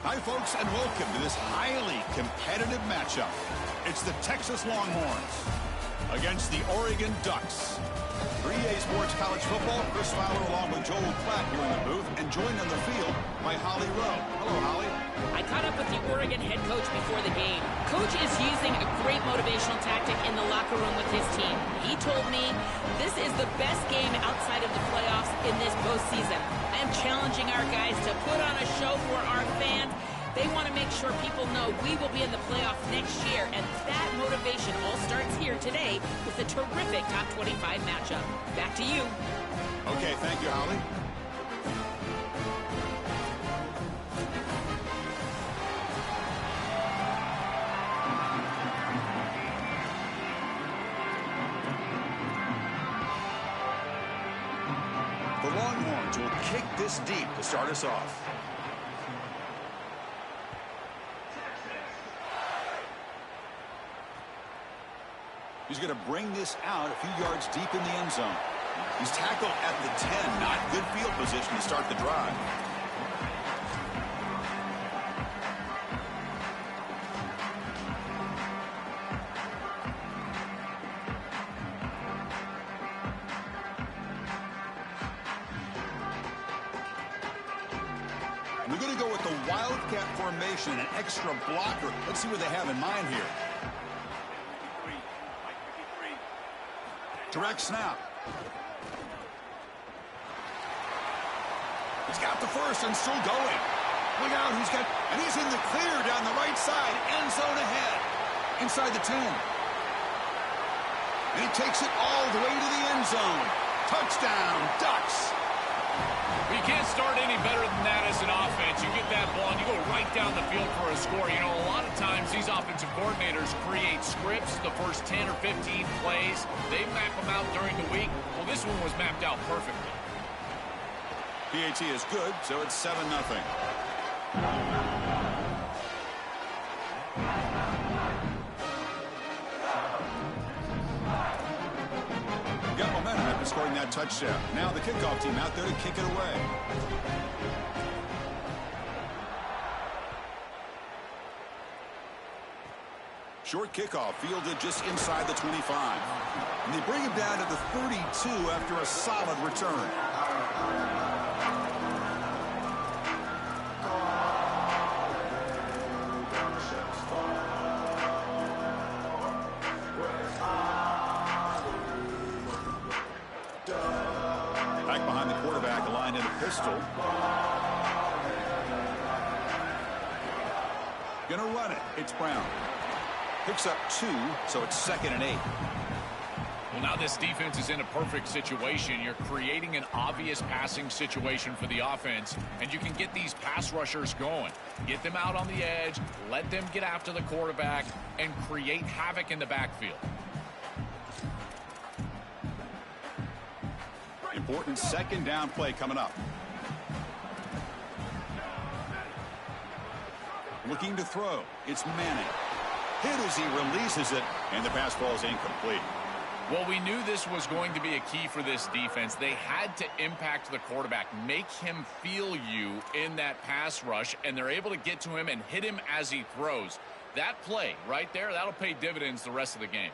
Hi, folks, and welcome to this highly competitive matchup. It's the Texas Longhorns against the Oregon Ducks. For EA Sports College Football, Chris Fowler along with Joel Klatt here in the booth, and joined on the field by Holly Rowe. Hello, Holly. I caught up with the Oregon head coach before the game. Coach is using a great motivational tactic in the locker room with his team. He told me this is the best game outside of the playoffs in this postseason. I am challenging our guys to put on a show for our fans. They want to make sure people know we will be in the playoffs next year, and that motivation all starts here today with a terrific top 25 matchup. Back to you. Okay, thank you, Holly. The Longhorns will kick this deep to start us off. He's going to bring this out a few yards deep in the end zone. He's tackled at the 10, not good field position to start the drive. We're going to go with the Wildcat formation, an extra blocker. Let's see what they have in mind here. Direct snap. He's got the first and still going. Look out, and he's in the clear down the right side, end zone ahead, inside the 10. And he takes it all the way to the end zone. Touchdown, Ducks. You can't start any better than that as an offense. You get that ball, and you go right down the field for a score. You know, a lot of times these offensive coordinators create scripts the first 10 or 15 plays. They map them out during the week. Well, this one was mapped out perfectly. PAT is good, so it's 7-0. Got momentum after scoring that touchdown. Now the kickoff team out there to kick it away. Short kickoff fielded just inside the 25. And they bring him down to the 32 after a solid return. Back behind the quarterback, aligned in a pistol. Gonna run it. It's Brown. Picks up 2, so it's 2nd and 8. Well, now this defense is in a perfect situation. You're creating an obvious passing situation for the offense, and you can get these pass rushers going. Get them out on the edge, let them get after the quarterback, and create havoc in the backfield. Important 2nd down play coming up. Looking to throw. It's Manning. Hit as he releases it, and the pass ball is incomplete. Well, we knew this was going to be a key for this defense. They had to impact the quarterback, make him feel you in that pass rush, and they're able to get to him and hit him as he throws. That play right there, that'll pay dividends the rest of the game.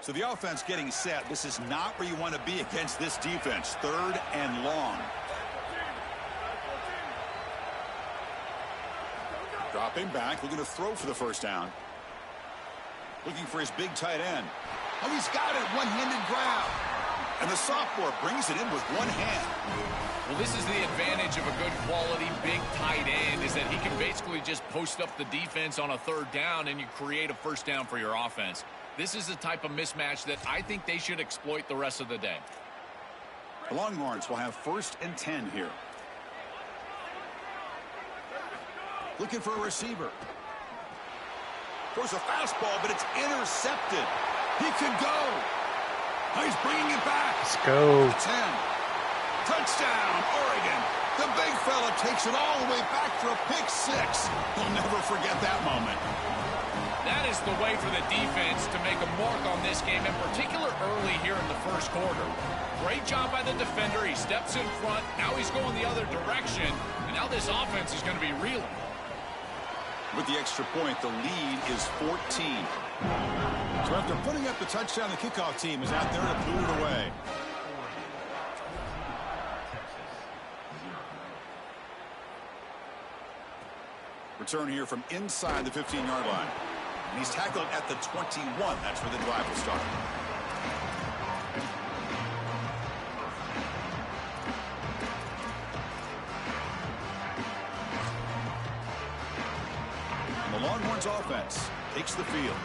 So the offense getting set. This is not where you want to be against this defense. 3rd and long. Dropping back, looking to throw for the first down. Looking for his big tight end. Oh, he's got it. One-handed grab. And the sophomore brings it in with one hand. Well, this is the advantage of a good quality big tight end, is that he can basically just post up the defense on a third down and you create a first down for your offense. This is the type of mismatch that I think they should exploit the rest of the day. The Longhorns will have 1st and 10 here. Looking for a receiver. Throws a fastball, but it's intercepted. He could go. Oh, he's bringing it back. Let's go. 10. Touchdown, Oregon. The big fella takes it all the way back for a pick 6. He'll never forget that moment. That is the way for the defense to make a mark on this game, in particular early here in the first quarter. Great job by the defender. He steps in front. Now he's going the other direction. And now this offense is going to be reeling. With the extra point, the lead is 14. So after putting up the touchdown, the kickoff team is out there to boot it away. Return here from inside the 15-yard line. And he's tackled at the 21. That's where the drive will start. And the Longhorns offense takes the field.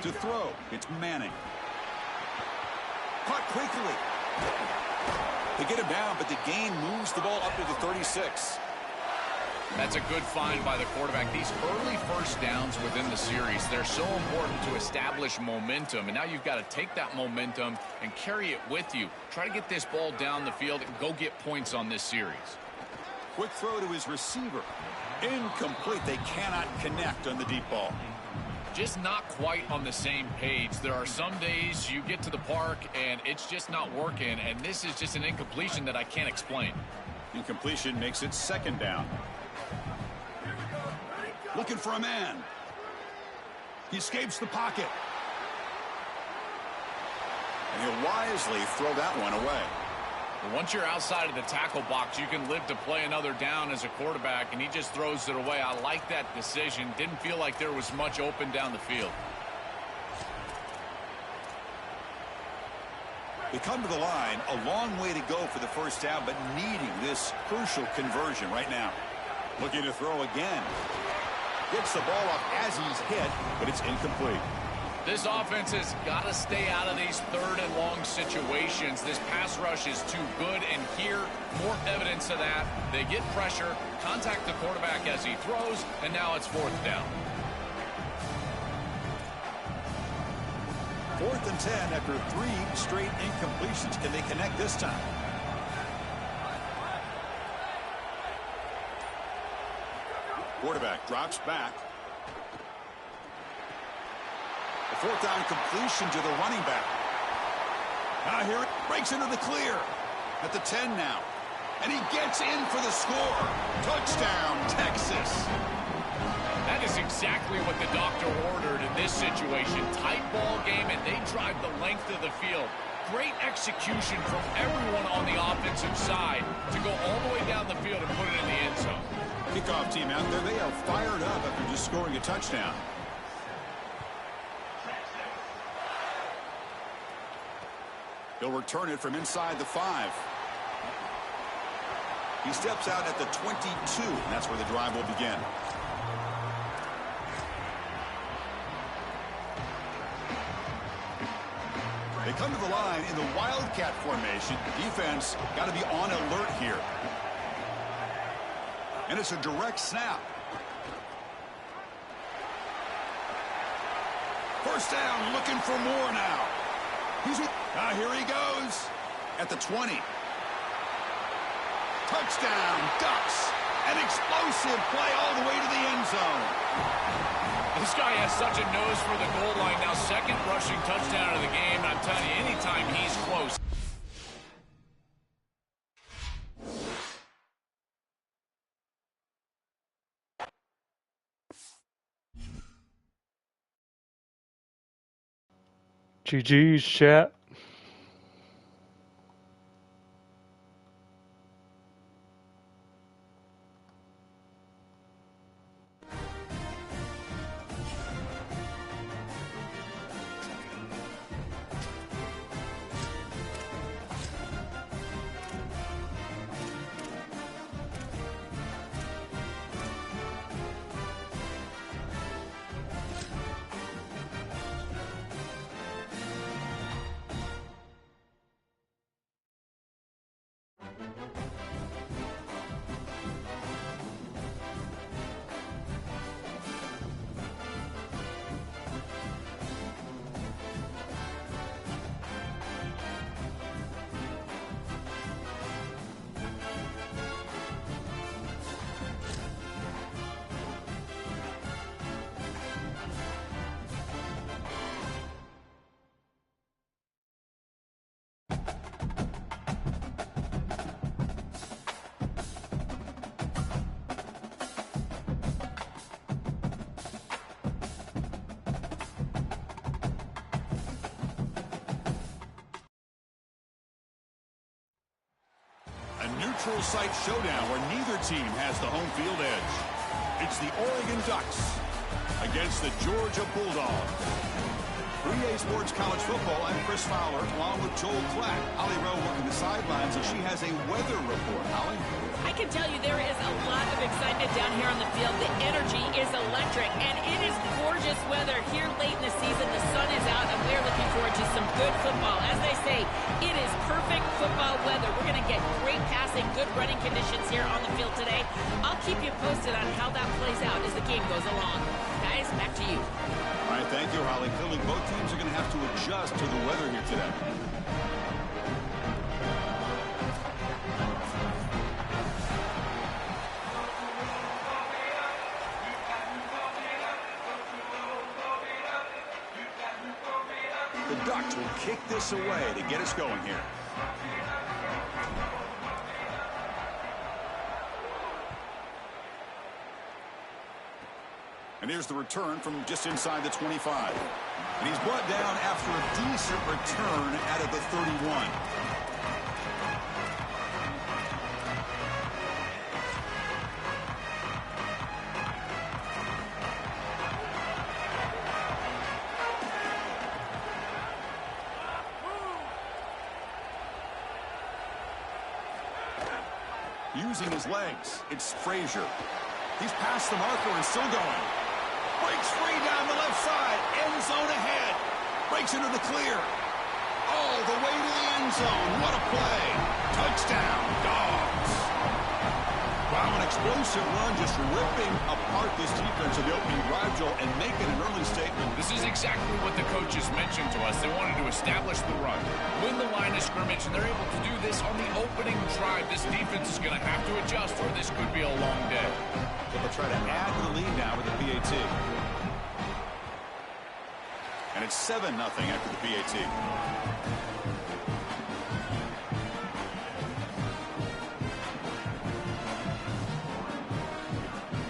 To throw, it's Manning. Caught quickly. They get him down, but the gain moves the ball up to the 36. That's a good find by the quarterback. These early first downs within the series, they're so important to establish momentum. And now you've got to take that momentum and carry it with you. Try to get this ball down the field and go get points on this series. Quick throw to his receiver. Incomplete. They cannot connect on the deep ball. Just not quite on the same page. There are some days you get to the park and it's just not working. And this is just an incompletion that I can't explain. Incompletion makes it 2nd down. Looking for a man. He escapes the pocket. And he'll wisely throw that one away. But once you're outside of the tackle box, you can live to play another down as a quarterback, and he just throws it away. I like that decision. Didn't feel like there was much open down the field. They come to the line, a long way to go for the first down, but needing this crucial conversion right now. Looking to throw again. Gets the ball up as he's hit, but it's incomplete. This offense has got to stay out of these 3rd and long situations. This pass rush is too good, and here, more evidence of that. They get pressure, contact the quarterback as he throws, and now it's 4th down. 4th and 10 after 3 straight incompletions. Can they connect this time? Quarterback drops back. A 4th down completion to the running back. Now here it breaks into the clear at the 10 now. And he gets in for the score. Touchdown, Texas. That is exactly what the doctor ordered in this situation. Tight ball game, and they drive the length of the field. Great execution from everyone on the offensive side to go all the way down the field and put it in the end zone. Kickoff team out there, they are fired up after just scoring a touchdown. He'll return it from inside the 5. He steps out at the 22, and that's where the drive will begin. They come to the line in the Wildcat formation. Defense got to be on alert here. And it's a direct snap. First down, looking for more now. Here he goes at the 20. Touchdown, Ducks. An explosive play all the way to the end zone. This guy has such a nose for the goal line. Now 2nd rushing touchdown of the game. I'm telling you, anytime he's close. GG's, chat. Neutral site showdown where neither team has the home field edge. It's the Oregon Ducks against the Georgia Bulldogs. 3A Sports College Football, I'm Chris Fowler along with Joel Klatt. Holly Rowe working the sidelines, and she has a weather report. Holly? I can tell you there is a lot of excitement down here on the field. The energy is electric, and it is gorgeous weather here late in the season. The sun is out, and we're looking forward to some good football. As they say, it is perfect football weather. We're going to get great passing, good running conditions here on the field today. I'll keep you posted on how that plays out as the game goes along. Guys, back to you. All right, thank you, Holly. Clearly, both teams are going to have to adjust to the weather here today. The Ducks will kick this away to get us going here. And here's the return from just inside the 25. And he's brought down after a decent return out of the 31. Using his legs, it's Frazier. He's past the marker and still going. Breaks free down the left side. End zone ahead. Breaks into the clear. All the way to the end zone. What a play. Touchdown, Dogs. Wow, an explosive run, just ripping apart this defense of the opening drive, Joel, and making an early statement. This is exactly what the coaches mentioned to us. They wanted to establish the run, win the line of scrimmage, and they're able to do this on the opening drive. This defense is going to have to adjust, or this could be a long day. So they'll try to add to the lead now with the PAT. And it's 7-0 after the PAT.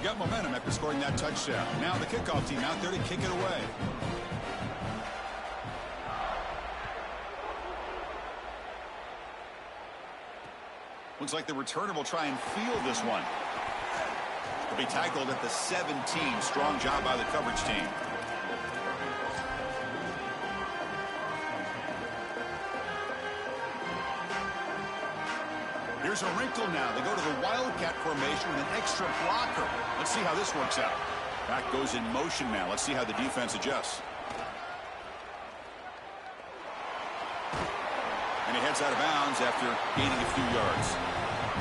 Got momentum after scoring that touchdown. Now the kickoff team out there to kick it away. Looks like the returner will try and field this one. He'll be tackled at the 17. Strong job by the coverage team. Here's a wrinkle now. They go to the Wildcat formation with an extra blocker. Let's see how this works out. Back goes in motion now. Let's see how the defense adjusts. And he heads out of bounds after gaining a few yards.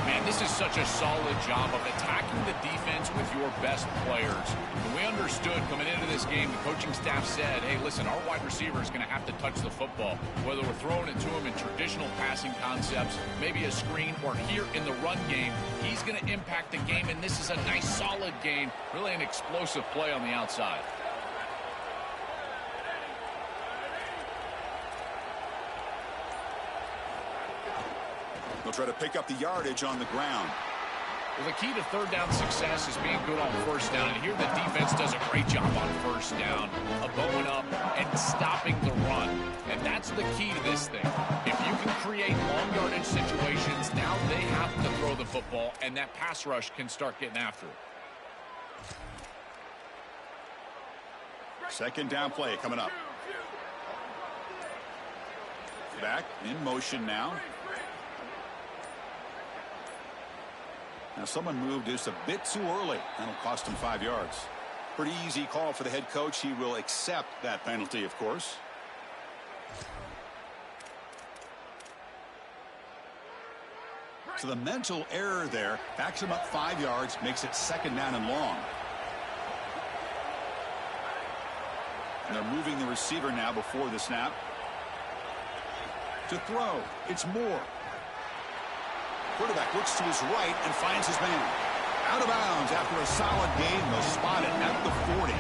Man, this is such a solid job of attacking the defense with your best players. And we understood coming into this game, the coaching staff said, hey, listen, our wide receiver is going to have to touch the football, whether we're throwing it to him in traditional passing concepts, maybe a screen, or here in the run game. He's going to impact the game, and this is a nice, solid game, really an explosive play on the outside. They'll try to pick up the yardage on the ground. Well, the key to third down success is being good on first down. And here the defense does a great job on first down of going up and stopping the run. And that's the key to this thing. If you can create long yardage situations, now they have to throw the football, and that pass rush can start getting after it. Second down play coming up. Back in motion now. Now someone moved just a bit too early. That'll cost him 5 yards. Pretty easy call for the head coach. He will accept that penalty, of course. So the mental error there backs him up 5 yards, makes it 2nd down and long. And they're moving the receiver now before the snap. To throw, it's Moore. Quarterback looks to his right and finds his man. Out of bounds after a solid gain. They'll spot it at the 40.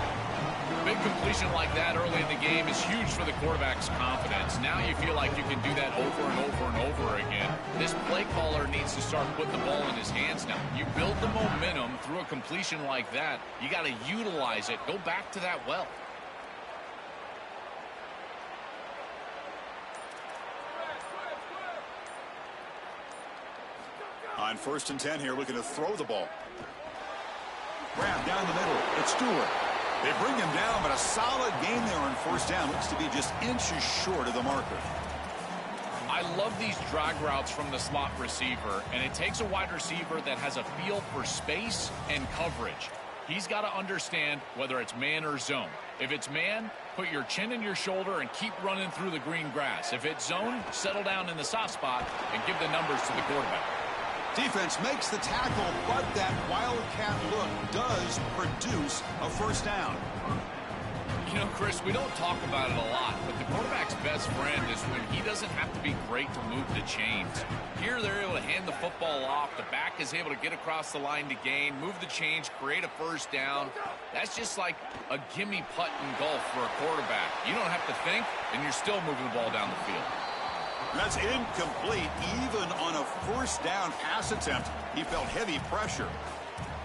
Big completion like that early in the game is huge for the quarterback's confidence. Now you feel like you can do that over and over and over again. This play caller needs to start putting the ball in his hands now. You build the momentum through a completion like that. You got to utilize it. Go back to that well. On 1st and 10 here, looking to throw the ball. Grab down the middle. It's Stewart. They bring him down, but a solid game there on 1st down. Looks to be just inches short of the marker. I love these drag routes from the slot receiver, and it takes a wide receiver that has a feel for space and coverage. He's got to understand whether it's man or zone. If it's man, put your chin in your shoulder and keep running through the green grass. If it's zone, settle down in the soft spot and give the numbers to the quarterback. Defense makes the tackle, but that wildcat look does produce a 1st down. You know, Chris, we don't talk about it a lot, but the quarterback's best friend is when he doesn't have to be great to move the chains. Here, they're able to hand the football off. The back is able to get across the line to gain, move the chains, create a 1st down. That's just like a gimme putt in golf for a quarterback. You don't have to think, and you're still moving the ball down the field. That's incomplete. Even on a 1st down pass attempt, he felt heavy pressure.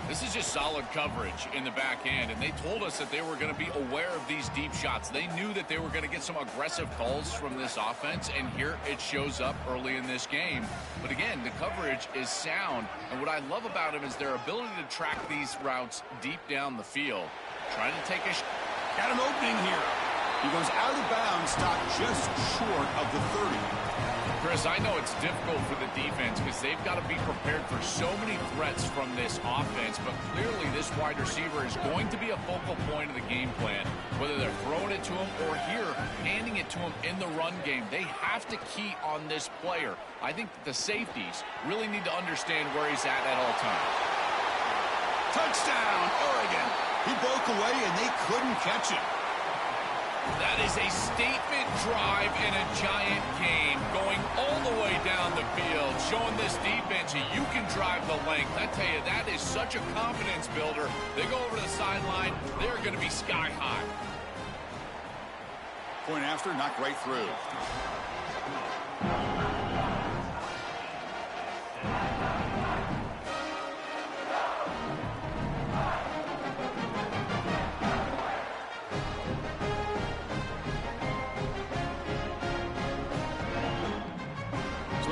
This is just solid coverage in the back end, and they told us that they were going to be aware of these deep shots. They knew that they were going to get some aggressive calls from this offense, and here it shows up early in this game. But again, the coverage is sound, and what I love about them is their ability to track these routes deep down the field. Trying to take a Got an opening here. He goes out of bounds, stopped just short of the 30. Chris, I know it's difficult for the defense because they've got to be prepared for so many threats from this offense, but clearly this wide receiver is going to be a focal point of the game plan, whether they're throwing it to him or here, handing it to him in the run game. They have to key on this player. I think the safeties really need to understand where he's at all times. Touchdown, Oregon. He broke away and they couldn't catch him. That is a statement drive in a giant game, going all the way down the field, showing this defense you can drive the length. I tell you, that is such a confidence builder. They go over to the sideline, they're going to be sky high. Point after, knocked right through.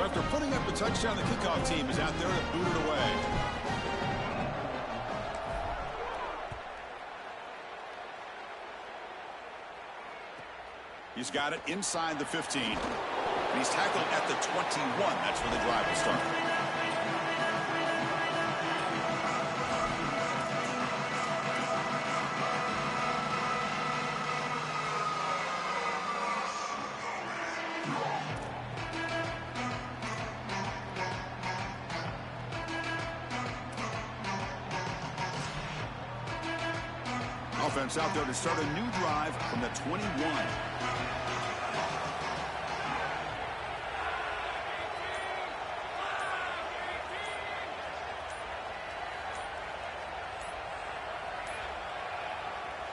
After putting up a touchdown, the kickoff team is out there to boot it away. He's got it inside the 15. And he's tackled at the 21. That's where the drive will start. Offense out there to start a new drive from the 21.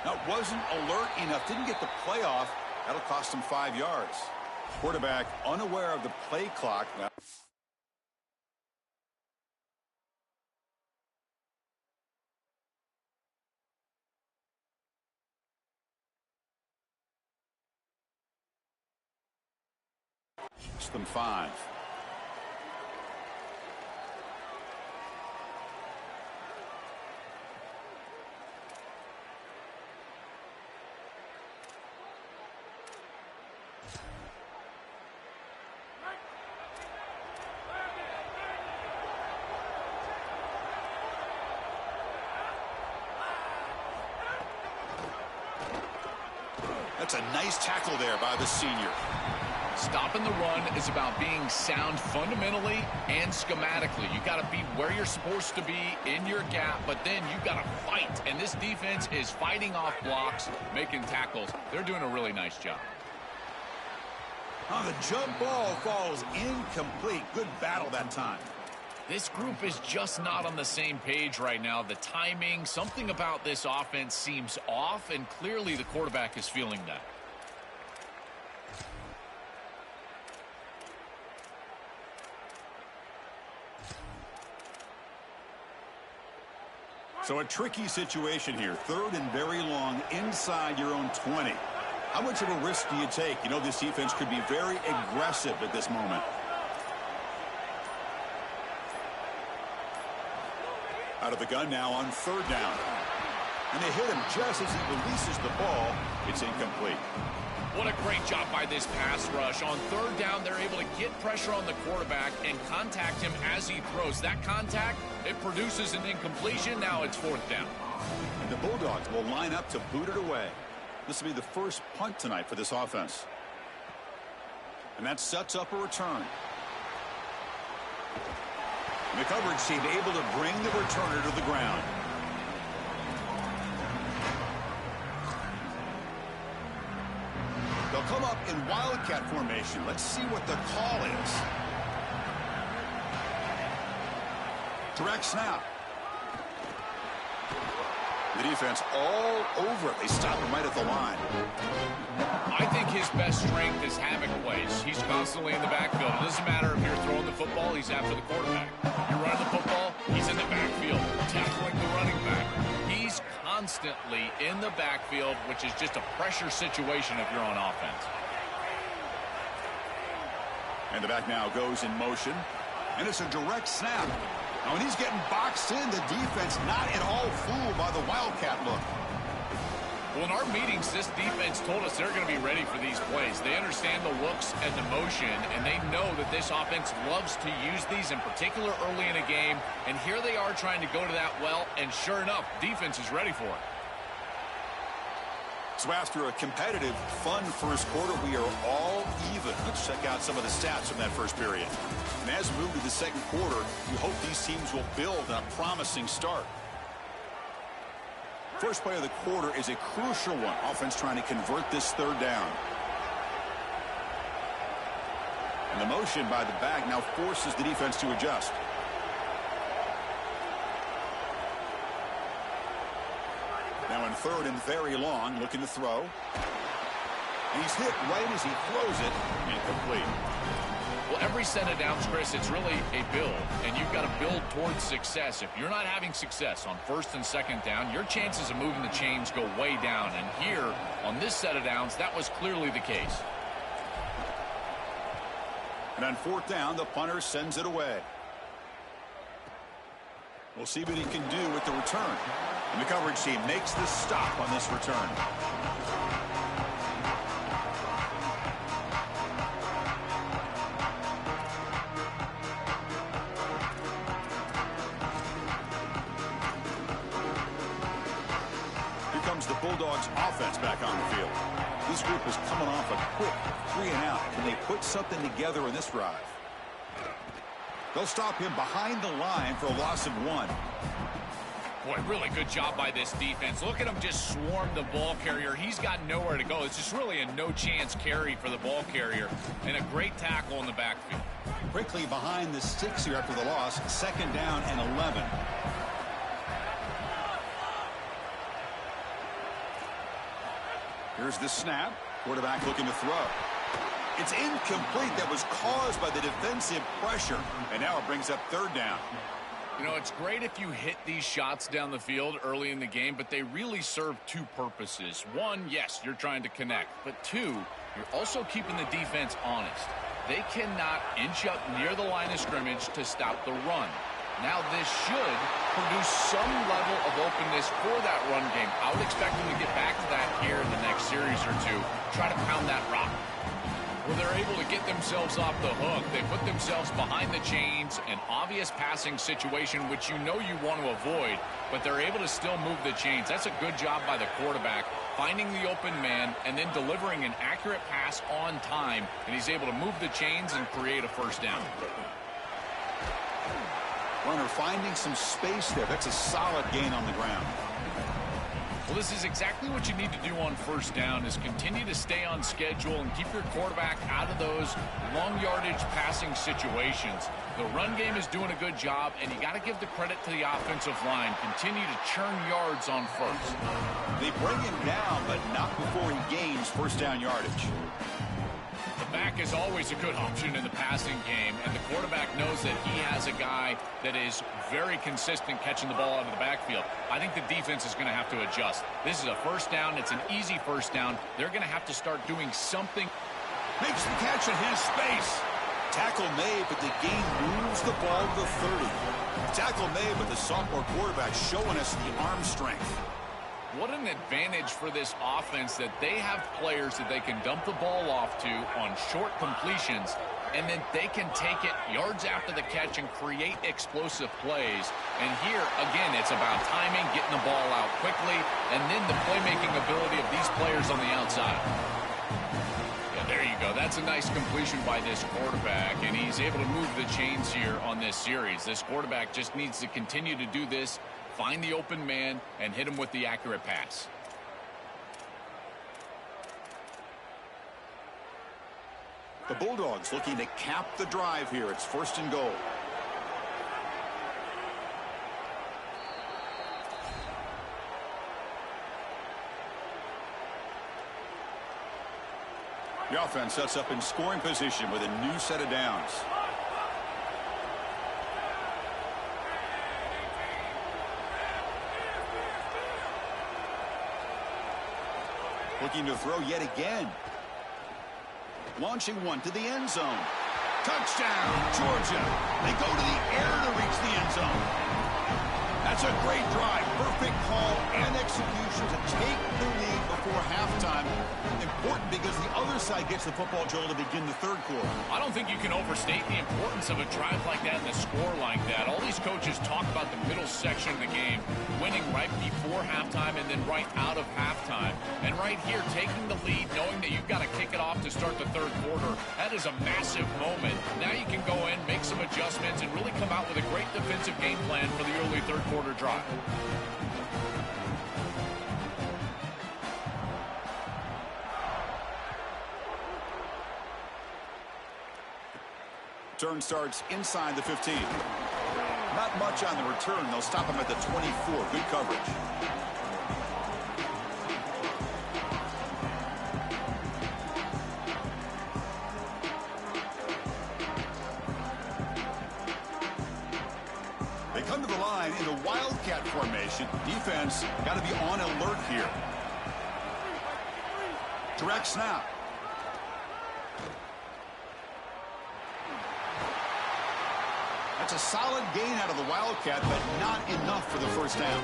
Now, wasn't alert enough, didn't get the playoff. That'll cost him 5 yards. Quarterback unaware of the play clock. Now, them 5. That's a nice tackle there by the senior. Stopping the run is about being sound fundamentally and schematically. You got to be where you're supposed to be in your gap, but then you got to fight. And this defense is fighting off blocks, making tackles. They're doing a really nice job. The jump ball falls incomplete. Good battle that time. This group is just not on the same page right now. The timing, something about this offense seems off, and clearly the quarterback is feeling that. So a tricky situation here. 3rd and very long inside your own 20. How much of a risk do you take? You know, this defense could be very aggressive at this moment. Out of the gun now on 3rd down. And they hit him just as he releases the ball. It's incomplete. What a great job by this pass rush. On 3rd down, they're able to get pressure on the quarterback and contact him as he throws. That contact, it produces an incompletion. Now it's 4th down. And the Bulldogs will line up to boot it away. This will be the first punt tonight for this offense. And that sets up a return. And the coverage team able to bring the returner to the ground. They'll come up in Wildcat formation. Let's see what the call is. Direct snap. The defense all over it. They stop him right at the line. I think his best strength is havoc plays. He's constantly in the backfield. It doesn't matter if you're throwing the football, he's after the quarterback. You're running the football, he's in the backfield, tackling the running back. He's constantly in the backfield, which is just a pressure situation if you're on offense. And the back now goes in motion. And it's a direct snap. Now, when he's getting boxed in, the defense not at all fooled by the Wildcat look. Well, in our meetings, this defense told us they're going to be ready for these plays. They understand the looks and the motion, and they know that this offense loves to use these, in particular early in a game. And here they are trying to go to that well, and sure enough, defense is ready for it. So after a competitive, fun first quarter, we are all even. Let's check out some of the stats from that first period. And as we move to the second quarter, we hope these teams will build on a promising start. First play of the quarter is a crucial one. Offense trying to convert this 3rd down. And the motion by the back now forces the defense to adjust. Now in 3rd and very long, looking to throw. And he's hit right as he throws it. Incomplete. Well, every set of downs, Chris, it's really a build, and you've got to build towards success. If you're not having success on 1st and 2nd down, your chances of moving the chains go way down. And here, on this set of downs, that was clearly the case. And on 4th down, the punter sends it away. We'll see what he can do with the return. And the coverage team makes the stop on this return. Here comes the Bulldogs offense back on the field. This group is coming off a quick 3-and-out. Can they put something together in this drive? They'll stop him behind the line for a loss of 1. Boy, really good job by this defense. Look at him just swarm the ball carrier. He's got nowhere to go. It's just really a no-chance carry for the ball carrier, and a great tackle in the backfield. Quickly behind the sticks here after the loss. 2nd down and 11. Here's the snap. Quarterback looking to throw. It's incomplete. That was caused by the defensive pressure. And now it brings up 3rd down. You know, it's great if you hit these shots down the field early in the game, but they really serve 2 purposes. 1, yes, you're trying to connect. But 2, you're also keeping the defense honest. They cannot inch up near the line of scrimmage to stop the run. Now, this should produce some level of openness for that run game. I would expect them to get back to that here in the next series or 2. Try to pound that rock. Well, they're able to get themselves off the hook. They put themselves behind the chains, an obvious passing situation, which you know you want to avoid, but they're able to still move the chains. That's a good job by the quarterback, finding the open man and then delivering an accurate pass on time, and he's able to move the chains and create a first down. Runner finding some space there. That's a solid gain on the ground. Well, this is exactly what you need to do on first down, is continue to stay on schedule and keep your quarterback out of those long yardage passing situations. The run game is doing a good job, and you got to give the credit to the offensive line. Continue to churn yards on first. They bring him down, but not before he gains first down yardage. The back is always a good option in the passing game, and the quarterback knows that he has a guy that is very consistent catching the ball out of the backfield. I think the defense is going to have to adjust. This is a first down. It's an easy first down. They're going to have to start doing something. Makes the catch in his space. Tackle made, but the gain moves the ball to the 30. Tackle made, but the sophomore quarterback showing us the arm strength. What an advantage for this offense that they have players that they can dump the ball off to on short completions, and then they can take it yards after the catch and create explosive plays. And here, again, it's about timing, getting the ball out quickly, and then the playmaking ability of these players on the outside. Yeah, there you go. That's a nice completion by this quarterback, and he's able to move the chains here on this series. This quarterback just needs to continue to do this, find the open man, and hit him with the accurate pass. The Bulldogs looking to cap the drive here. It's first and goal. The offense sets up in scoring position with a new set of downs. Looking to throw yet again. Launching one to the end zone. Touchdown, Georgia. They go to the air to reach the end zone. That's a great drive. Perfect call and execution to take the lead before halftime. Important because the other side gets the football, Joel, to begin the third quarter. I don't think you can overstate the importance of a drive like that and a score like that. All these coaches talk about the middle section of the game, winning right before halftime and then right out of halftime. And right here, taking the lead, knowing that you've got to kick it off to start the third quarter, that is a massive moment. Now you can go in, make some adjustments, and really come out with a great defensive game plan for the early third quarter drive. Turn starts inside the 15. Not much on the return. They'll stop him at the 24. Good coverage. They come to the line in the Wildcat formation. Defense got to be on alert here. Direct snap. That's a solid gain out of the Wildcat, but not enough for the first down.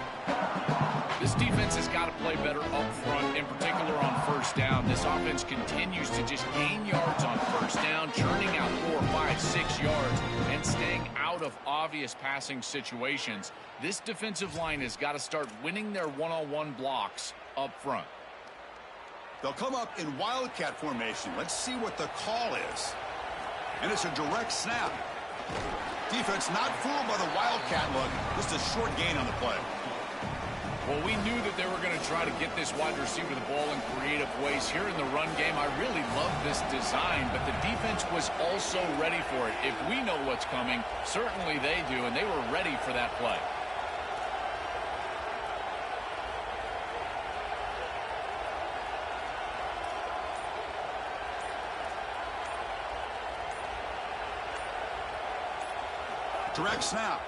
This defense has got to play better up front, in particular on first down. This offense continues to just gain yards on first down, churning out 4, 5, 6 yards, and staying out of obvious passing situations. This defensive line has got to start winning their one-on-one blocks up front. They'll come up in Wildcat formation. Let's see what the call is. And it's a direct snap. Defense not fooled by the Wildcat look. Just a short gain on the play. Well, we knew that they were going to try to get this wide receiver the ball in creative ways. Here in the run game, I really love this design, but the defense was also ready for it. If we know what's coming, certainly they do, and they were ready for that play. Direct snap.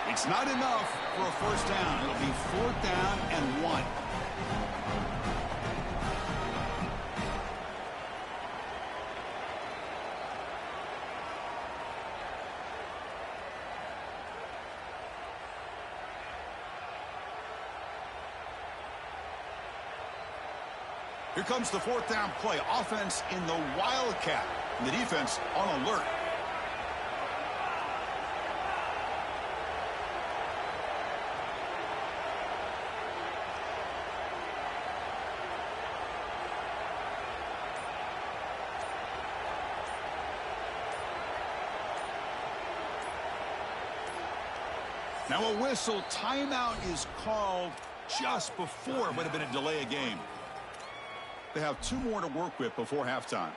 It's not enough for a first down. It'll be 4th down and 1. Here comes the fourth down play. Offense in the Wildcat. And the defense on alert. Now a whistle timeout is called just before it would have been a delay of game. They have 2 more to work with before halftime.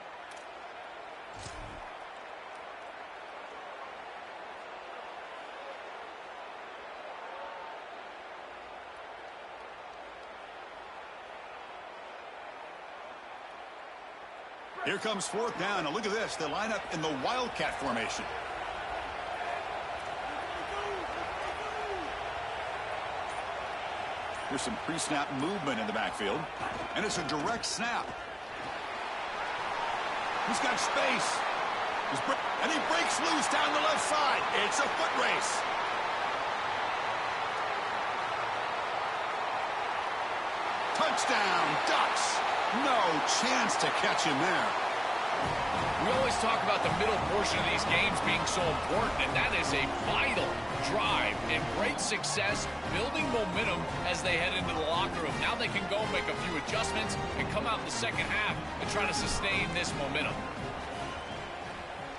Here comes fourth down. Now look at this. They line up in the Wildcat formation. Here's some pre-snap movement in the backfield. And it's a direct snap. He's got space. And he breaks loose down the left side. It's a foot race. Touchdown, Ducks. No chance to catch him there. We always talk about the middle portion of these games being so important, and that is a vital drive and great success, building momentum as they head into the locker room. Now they can go make a few adjustments and come out in the second half and try to sustain this momentum.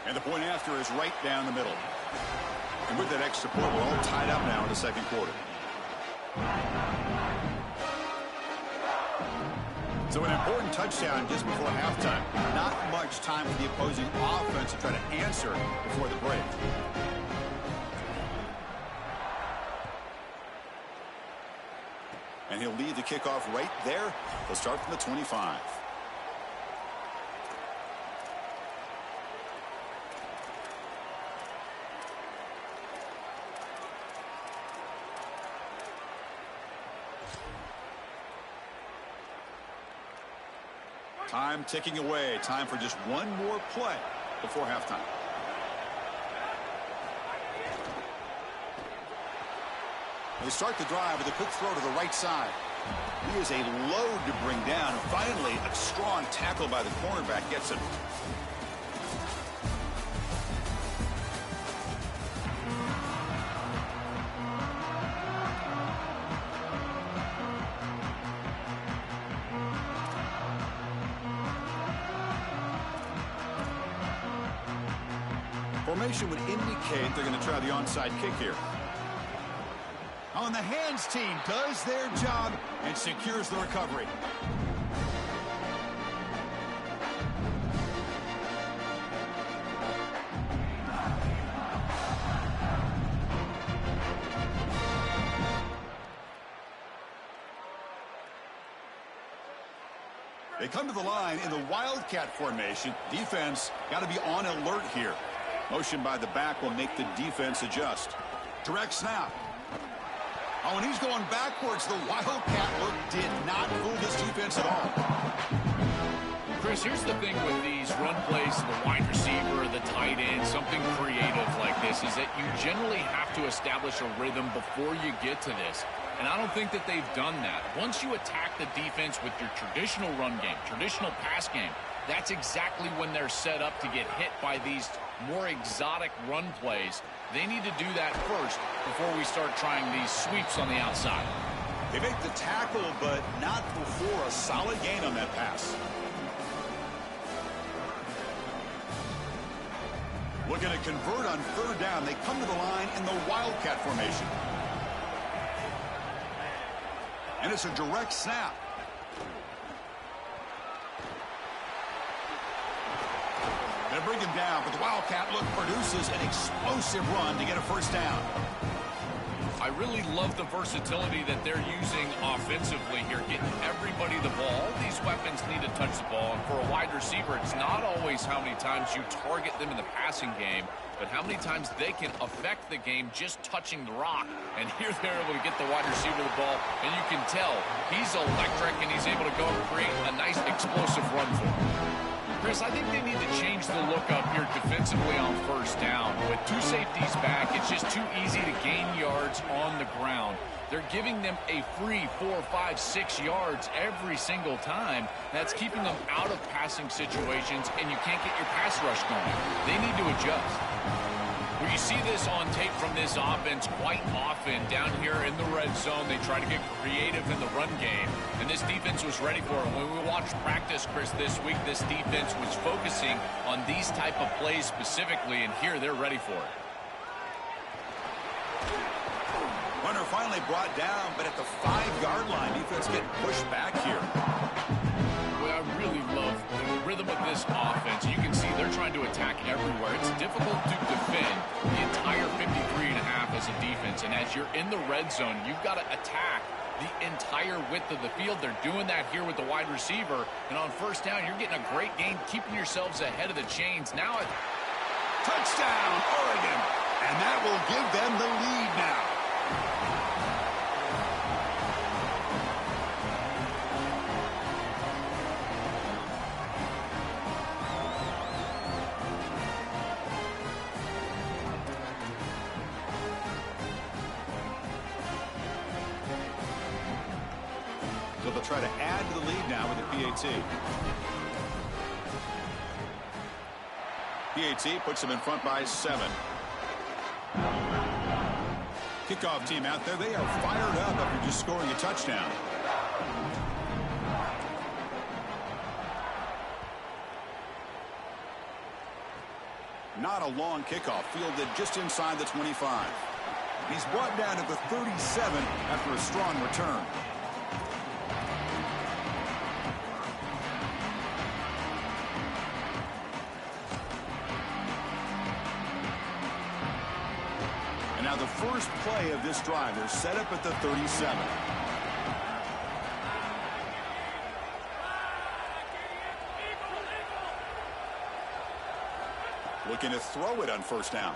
And the point after is right down the middle. And with that extra point, we're all tied up now in the second quarter. So an important touchdown just before halftime. Not much time for the opposing offense to try to answer before the break. And he'll lead the kickoff right there. They'll start from the 25. Time ticking away. Time for just one more play before halftime. They start the drive with a quick throw to the right side. He is a load to bring down. And finally, a strong tackle by the cornerback gets him. Formation would indicate they're going to try the onside kick here. On the hands team does their job and secures the recovery. They come to the line in the Wildcat formation. Defense got to be on alert here. Motion by the back will make the defense adjust. Direct snap. Oh, and he's going backwards. The Wildcat look did not fool this defense at all. Chris, here's the thing with these run plays, the wide receiver, the tight end, something creative like this is that you generally have to establish a rhythm before you get to this. And I don't think that they've done that. Once you attack the defense with your traditional run game, traditional pass game, that's exactly when they're set up to get hit by these more exotic run plays. They need to do that first before we start trying these sweeps on the outside. They make the tackle, but not before a solid gain on that pass. Looking to convert on third down. They come to the line in the Wildcat formation. And it's a direct snap. They bring him down, but the Wildcat look produces an explosive run to get a first down. I really love the versatility that they're using offensively here, getting everybody the ball. All these weapons need to touch the ball, and for a wide receiver, it's not always how many times you target them in the passing game, but how many times they can affect the game just touching the rock. And here they're able to get the wide receiver the ball, and you can tell he's electric, and he's able to go and create a nice explosive run for him. Chris, I think they need to change the look up here defensively on first down. With two safeties back, it's just too easy to gain yards on the ground. They're giving them a free 4, 5, 6 yards every single time. That's keeping them out of passing situations, and you can't get your pass rush going. They need to adjust. Well, you see this on tape from this offense quite often. Down here in the red zone, they try to get creative in the run game, and this defense was ready for it. When we watched practice, Chris, this week, this defense was focusing on these type of plays specifically, and here they're ready for it. Runner finally brought down, but at the 5-yard line, defense getting pushed back here. Well, I really love the rhythm of this offense. You can see they're trying to attack everywhere. It's difficult to defend the entire 53.5 as a defense, and as you're in the red zone, you've got to attack the entire width of the field. They're doing that here with the wide receiver, and on first down, you're getting a great gain, keeping yourselves ahead of the chains. Now, Touchdown, Oregon! And that will give them the lead now. So they'll try to add to the lead now with the PAT. PAT puts them in front by 7. Kickoff team out there. They are fired up after just scoring a touchdown. Not a long kickoff, fielded just inside the 25. He's brought down to the 37 after a strong return. Now the first play of this drive, they're set up at the 37. Looking to throw it on first down.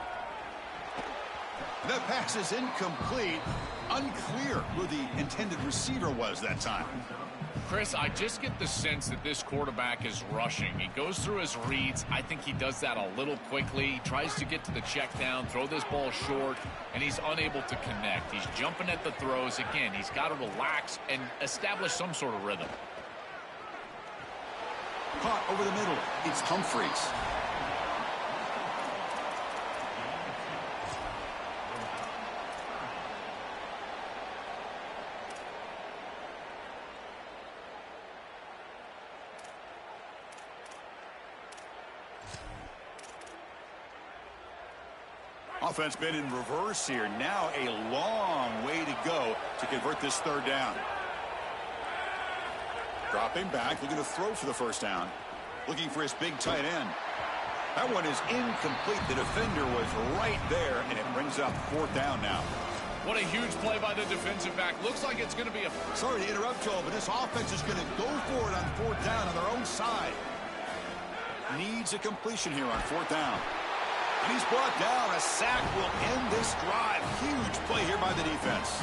The pass is incomplete. Unclear who the intended receiver was that time. Chris, I just get the sense that this quarterback is rushing. He goes through his reads. I think he does that a little quickly. He tries to get to the check down, throw this ball short, and he's unable to connect. He's jumping at the throws. Again, he's got to relax and establish some sort of rhythm. Caught over the middle. It's Humphreys. Offense been in reverse here. Now a long way to go to convert this third down. Dropping back, looking to throw for the first down. Looking for his big tight end. That one is incomplete. The defender was right there, and it brings up fourth down now. What a huge play by the defensive back. Looks like it's going to be a... Sorry to interrupt, Joel, but this offense is going to go for it on fourth down on their own side. Needs a completion here on fourth down. And he's brought down. A sack will end this drive. Huge play here by the defense.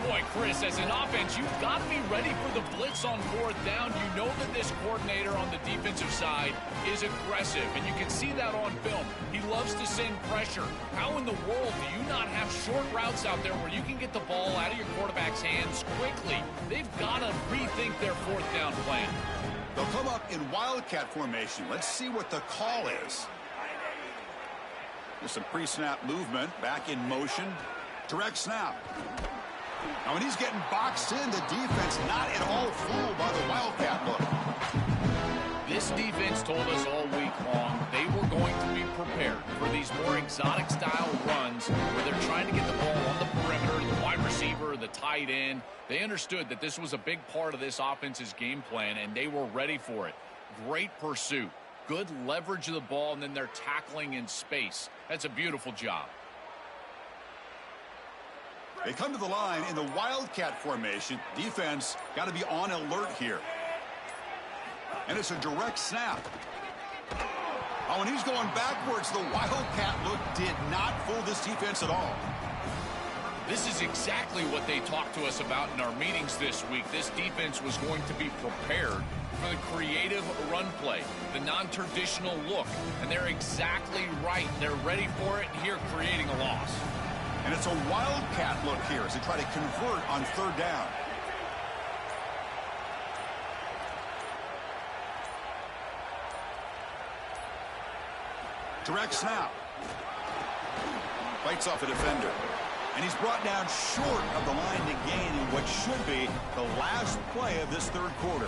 Boy, Chris, as an offense, you've got to be ready for the blitz on fourth down. You know that this coordinator on the defensive side is aggressive, and you can see that on film. He loves to send pressure. How in the world do you not have short routes out there where you can get the ball out of your quarterback's hands quickly? They've got to rethink their fourth down plan. They'll come up in wildcat formation. Let's see what the call is. There's some pre-snap movement, back in motion. Direct snap. Now when he's getting boxed in, the defense not at all fooled by the wildcat look. This defense told us all week long they were going to be prepared for these more exotic style runs where they're trying to get the ball on the perimeter, the wide receiver, the tight end. They understood that this was a big part of this offense's game plan, and they were ready for it. Great pursuit. Good leverage of the ball, and then they're tackling in space. That's a beautiful job. They come to the line in the wildcat formation. Defense got to be on alert here. And it's a direct snap. Oh, and he's going backwards. The wildcat look did not fool this defense at all. This is exactly what they talked to us about in our meetings this week. This defense was going to be prepared for the creative run play, the non-traditional look, and they're exactly right. They're ready for it, and here creating a loss. And it's a wildcat look here as they try to convert on third down. Direct snap. Fights off a defender. And he's brought down short of the line to gain in what should be the last play of this third quarter.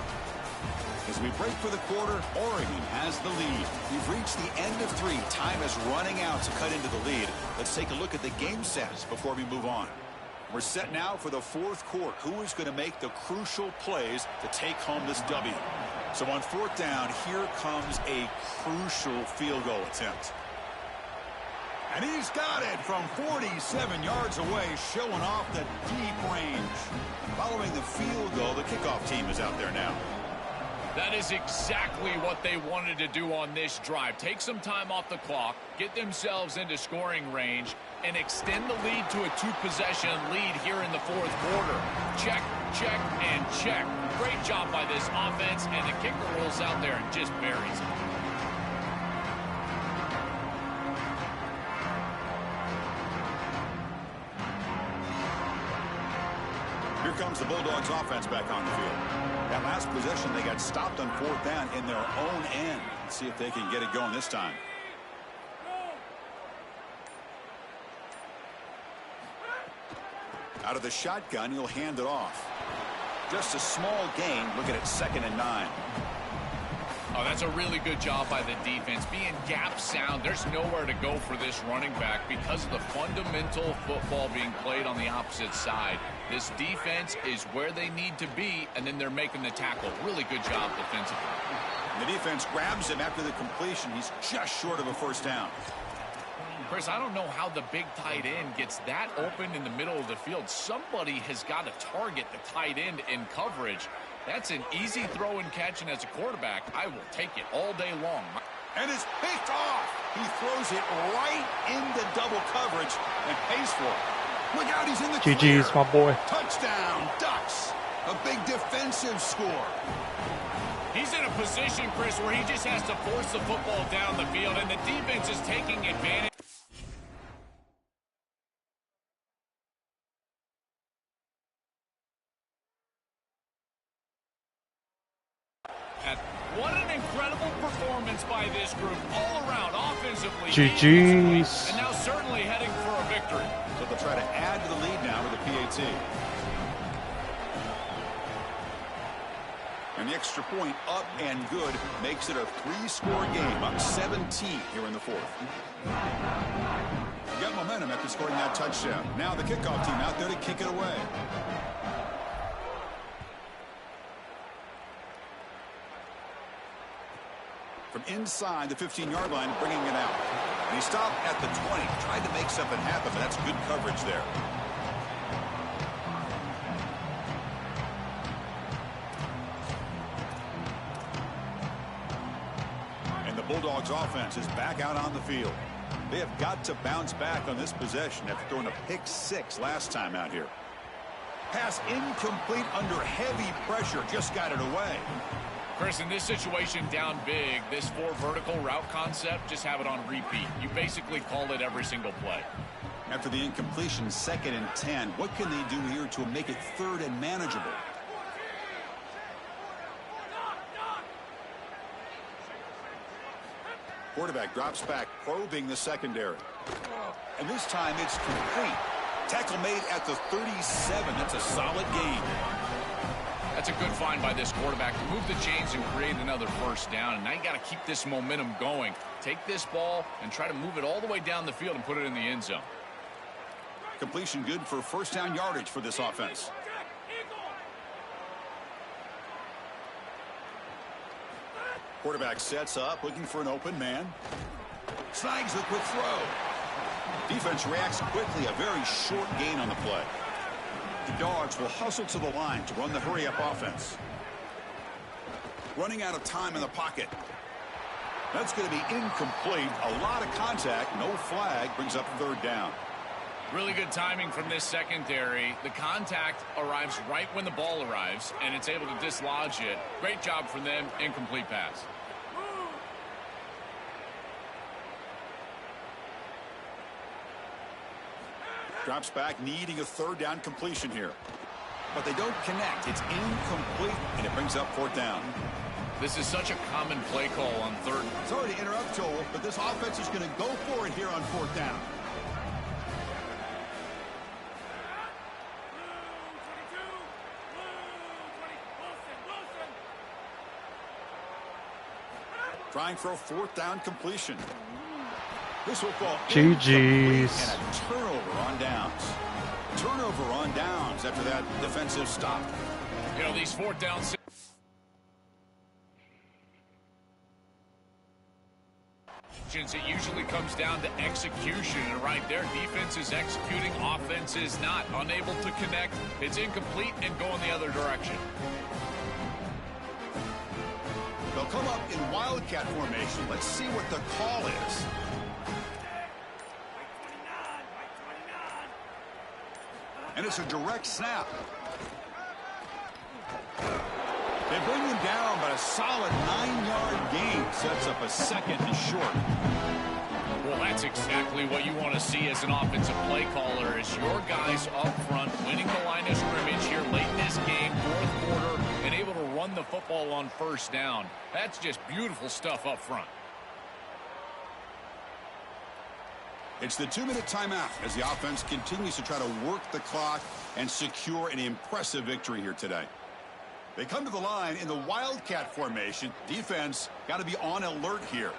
As we break for the quarter, Oregon has the lead. We've reached the end of 3. Time is running out to cut into the lead. Let's take a look at the game sets before we move on. We're set now for the fourth quarter. Who is going to make the crucial plays to take home this W? So on fourth down, here comes a crucial field goal attempt. And he's got it from 47 yards away, showing off the deep range. Following the field goal, the kickoff team is out there now. That is exactly what they wanted to do on this drive. Take some time off the clock, get themselves into scoring range, and extend the lead to a 2-possession lead here in the fourth quarter. Check, check, and check. Great job by this offense, and the kicker rolls out there and just buries it. Here comes the Bulldogs offense back on the field. That last possession, they got stopped on fourth down in their own end. Let's see if they can get it going this time. Out of the shotgun, he'll hand it off. Just a small gain. Look at it, 2nd and 9. Oh, that's a really good job by the defense. Being gap sound, there's nowhere to go for this running back because of the fundamental football being played on the opposite side. This defense is where they need to be, and then they're making the tackle. Really good job defensively. And the defense grabs him after the completion. He's just short of a first down. Chris, I don't know how the big tight end gets that open in the middle of the field. Somebody has got to target the tight end in coverage. That's an easy throw and catch, and as a quarterback, I will take it all day long. And it's picked off. He throws it right into double coverage and pays for it. Look out, he's in the clear. GG's, my boy. Touchdown, Ducks. A big defensive score. He's in a position, Chris, where he just has to force the football down the field, and the defense is taking advantage. What an incredible performance by this group all around, offensively. GG's. And now certainly heading for a victory. So they'll try to add to the lead now with a PAT. And the extra point up and good makes it a 3-score game, up 17 here in the fourth. You got momentum after scoring that touchdown. Now the kickoff team out there to kick it away. From inside the 15-yard line, bringing it out. And he stopped at the 20, tried to make something happen, but that's good coverage there. And the Bulldogs offense is back out on the field. They have got to bounce back on this possession after throwing a pick-6 last time out here. Pass incomplete under heavy pressure, just got it away. Chris, in this situation down big, this 4 vertical route concept, just have it on repeat. You basically call it every single play. After the incompletion, 2nd and 10, what can they do here to make it 3rd and manageable? Quarterback drops back, probing the secondary. And this time it's complete. Tackle made at the 37. That's a solid gain. That's a good find by this quarterback to move the chains and create another first down. And now you got to keep this momentum going. Take this ball and try to move it all the way down the field and put it in the end zone. Completion good for first down yardage for this offense. Quarterback sets up, looking for an open man. Snags the quick throw. Defense reacts quickly, a very short gain on the play. The Dogs will hustle to the line to run the hurry-up offense. Running out of time in the pocket. That's going to be incomplete. A lot of contact, no flag, brings up 3rd down. Really good timing from this secondary. The contact arrives right when the ball arrives, and it's able to dislodge it. Great job from them. Incomplete pass. Drops back, needing a third down completion here. But they don't connect. It's incomplete, and it brings up fourth down. This is such a common play call on third. Sorry to interrupt, Joel, but this offense is going to go for it here on fourth down. Trying for a fourth down completion. This will fall GG's. and a turnover on downs. Turnover on downs after that defensive stop. You know, these fourth down situations, it usually comes down to execution. And right there, defense is executing, offense is not. Unable to connect. It's incomplete and going the other direction. They'll come up in wildcat formation. Let's see what the call is. And it's a direct snap. They bring him down, but a solid 9-yard gain sets up a second and short. Well, that's exactly what you want to see as an offensive play caller, is your guys up front winning the line of scrimmage here late in this game, fourth quarter, and able to run the football on first down. That's just beautiful stuff up front. It's the 2-minute timeout as the offense continues to try to work the clock and secure an impressive victory here today. They come to the line in the wildcat formation. Defense got to be on alert here.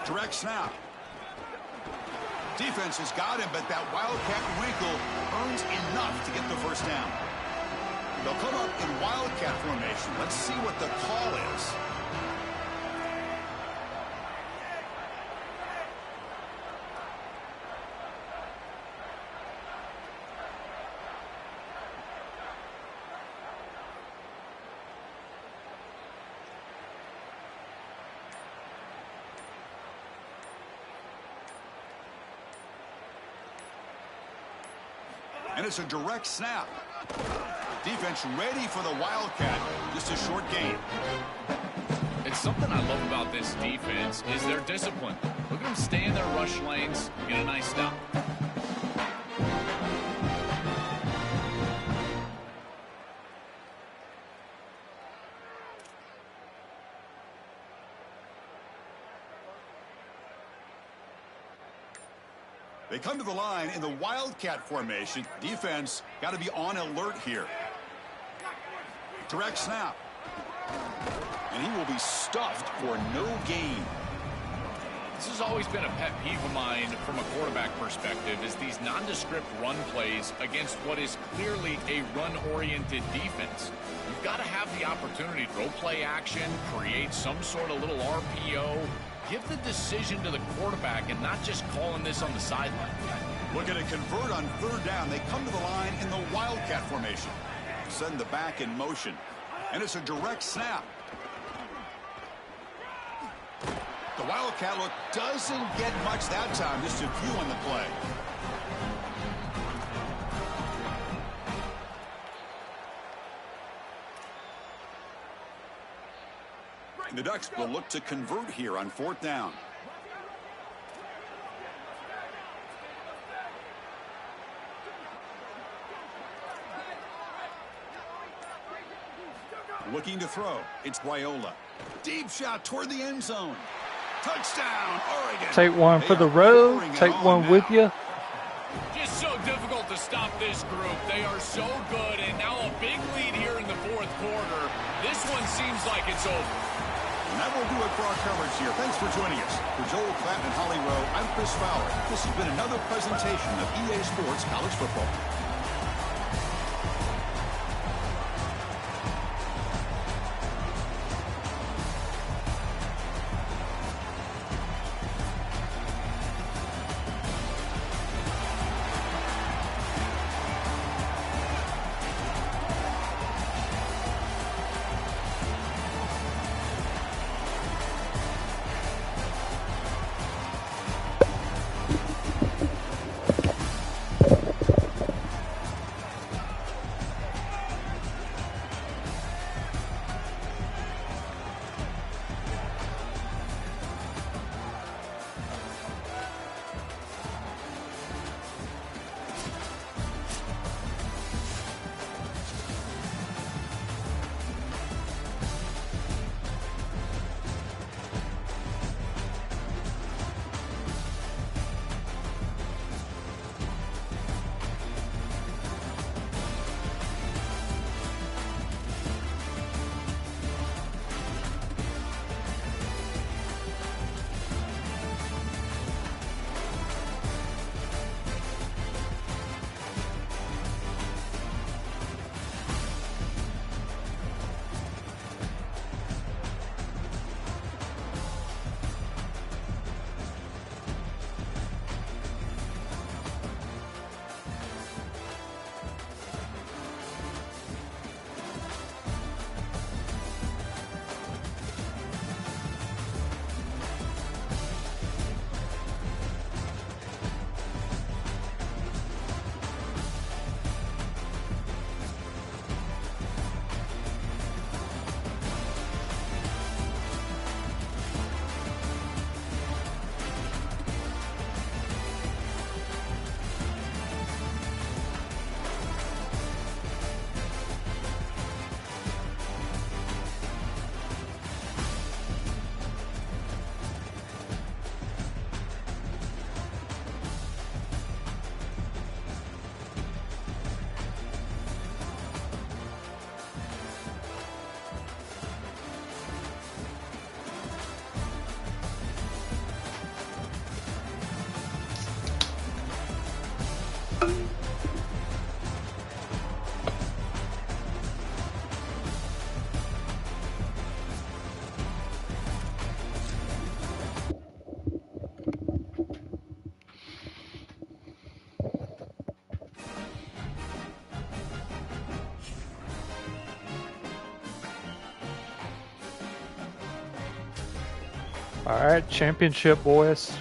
Direct snap. Defense has got him, but that wildcat wrinkle earns enough to get the first down. They'll come up in wildcat formation. Let's see what the call is. And it's a direct snap. Defense ready for the wildcat. Just a short gain. It's something I love about this defense is their discipline. Look at them stay in their rush lanes, get a nice stop. They come to the line in the wildcat formation. Defense got to be on alert here. Direct snap. And he will be stuffed for no gain. This has always been a pet peeve of mine from a quarterback perspective, is these nondescript run plays against what is clearly a run-oriented defense. You've got to have the opportunity to throw play action, create some sort of little RPO, give the decision to the quarterback and not just calling this on the sideline. Looking to convert on third down. They come to the line in the wildcat formation. Send the back in motion. And it's a direct snap. The wildcat look doesn't get much that time. Just a few on the play. The Ducks will look to convert here on fourth down. Looking to throw. It's Viola. Deep shot toward the end zone. Touchdown, Oregon. Take one for the road. Take one with you. Just so difficult to stop this group. They are so good, and now a big lead here in the fourth quarter. This one seems like it's over. And that will do it for our coverage here. Thanks for joining us. For Joel Klatt and Holly Rowe, I'm Chris Fowler. This has been another presentation of EA Sports College Football. Alright, championship, boys.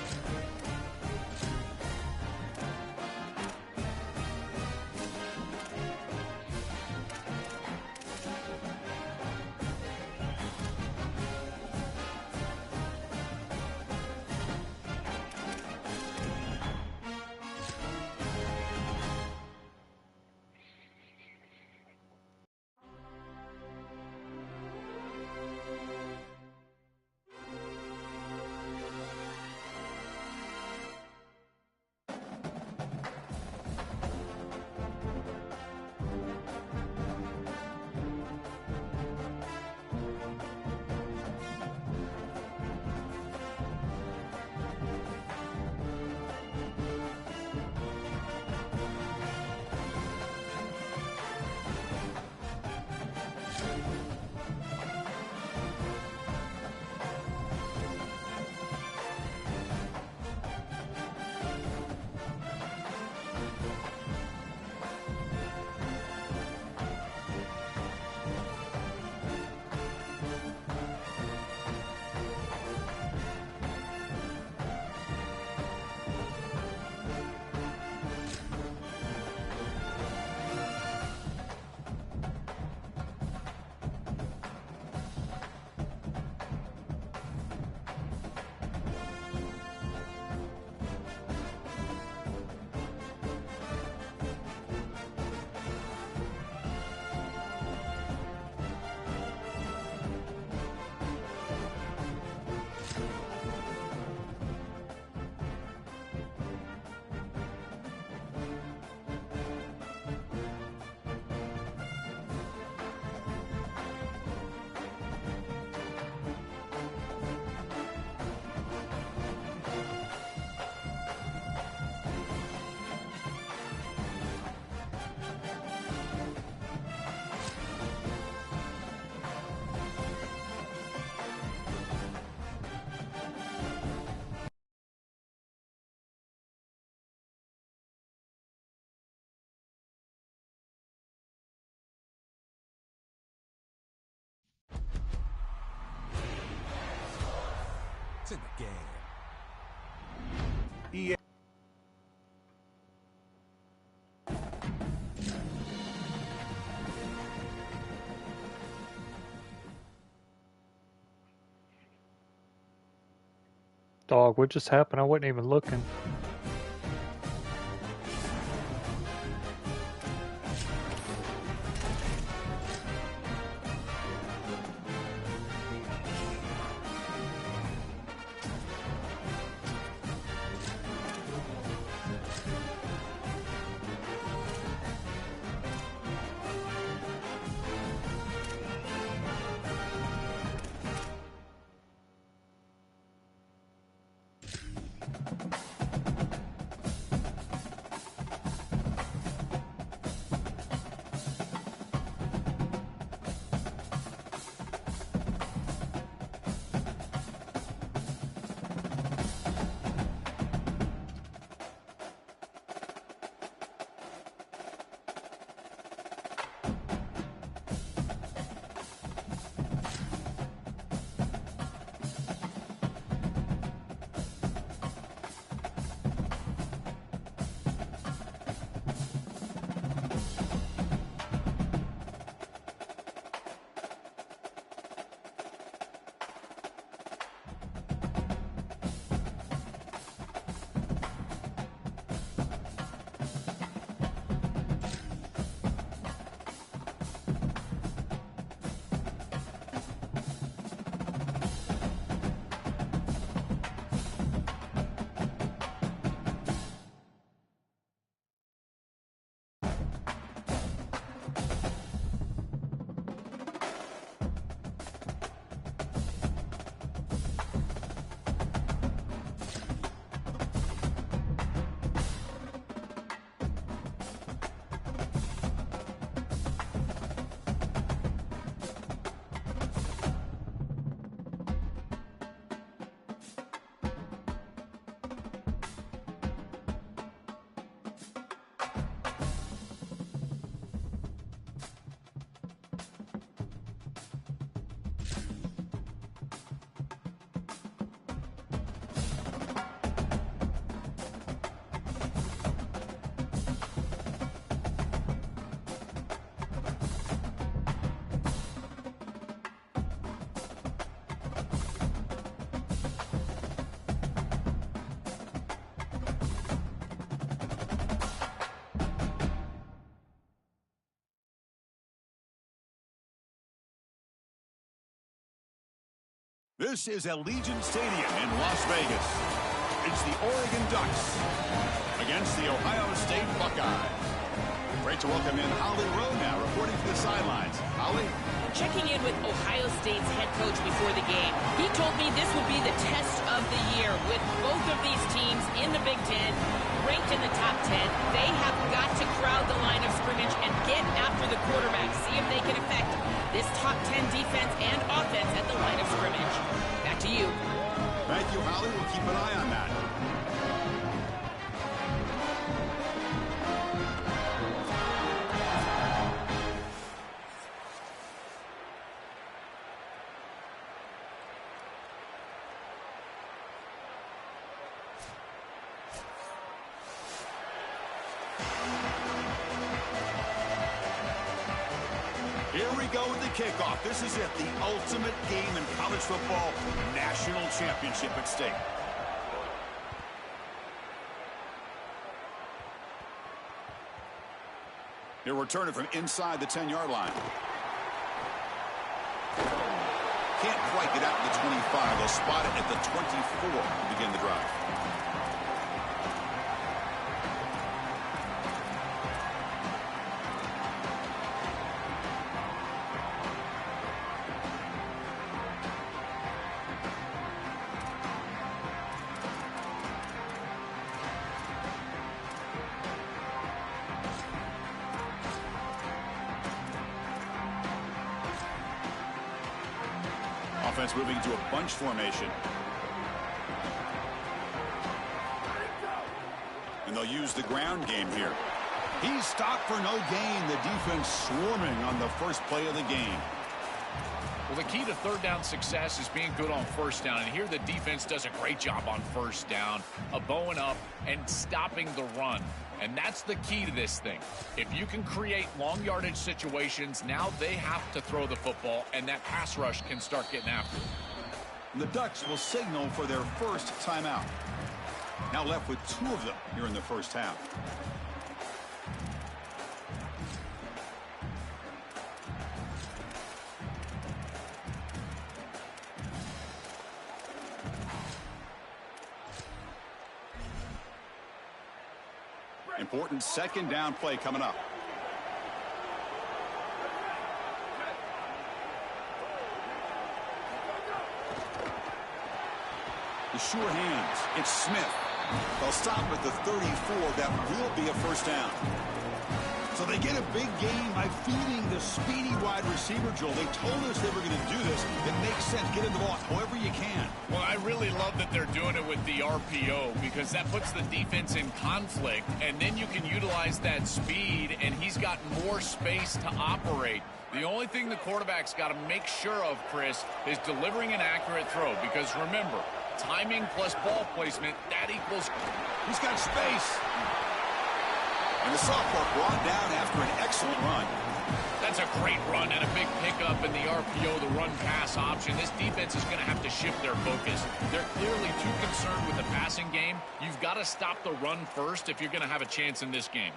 It's in the game. Dog, what just happened? I wasn't even looking. This is Allegiant Stadium in Las Vegas. It's the Oregon Ducks against the Ohio State Buckeyes. Great to welcome in Holly Rowe now, reporting from the sidelines. Holly? Checking in with Ohio State's head coach before the game. He told me this will be the test of the year with both of these teams in the Big Ten, ranked in the top 10. They have got to crowd the line of scrimmage and get after the quarterback, see if they can affect this top 10 defense and offense at the line of scrimmage. Back to you. Thank you, Holly. We'll keep an eye on that. Here we go with the kickoff. This is it, the ultimate game in college football, national championship at stake. He'll return it from inside the 10-yard line. Can't quite get out to the 25. They'll spot it at the 24 to begin the drive. Offense moving into a bunch formation. And they'll use the ground game here. He's stopped for no gain. The defense swarming on the first play of the game. Well, the key to third down success is being good on first down. And here the defense does a great job on first down, bowing up and stopping the run. And that's the key to this thing. If you can create long yardage situations, now they have to throw the football, and that pass rush can start getting after it. The Ducks will signal for their first timeout. Now left with 2 of them here in the first half. Important second down play coming up. The sure hands. It's Smith. They'll stop at the 34. That will be a first down. So they get a big gain by feeding the speedy wide receiver, Joel. They told us they were going to do this. It makes sense. Get in the ball however you can. Well, I really love that they're doing it with the RPO because that puts the defense in conflict, and then you can utilize that speed, and he's got more space to operate. The only thing the quarterback's got to make sure of, Chris, is delivering an accurate throw because, remember, timing plus ball placement, that equals... He's got space. And the sophomore brought down after an excellent run. That's a great run and a big pickup in the RPO, the run-pass option. This defense is going to have to shift their focus. They're clearly too concerned with the passing game. You've got to stop the run first if you're going to have a chance in this game.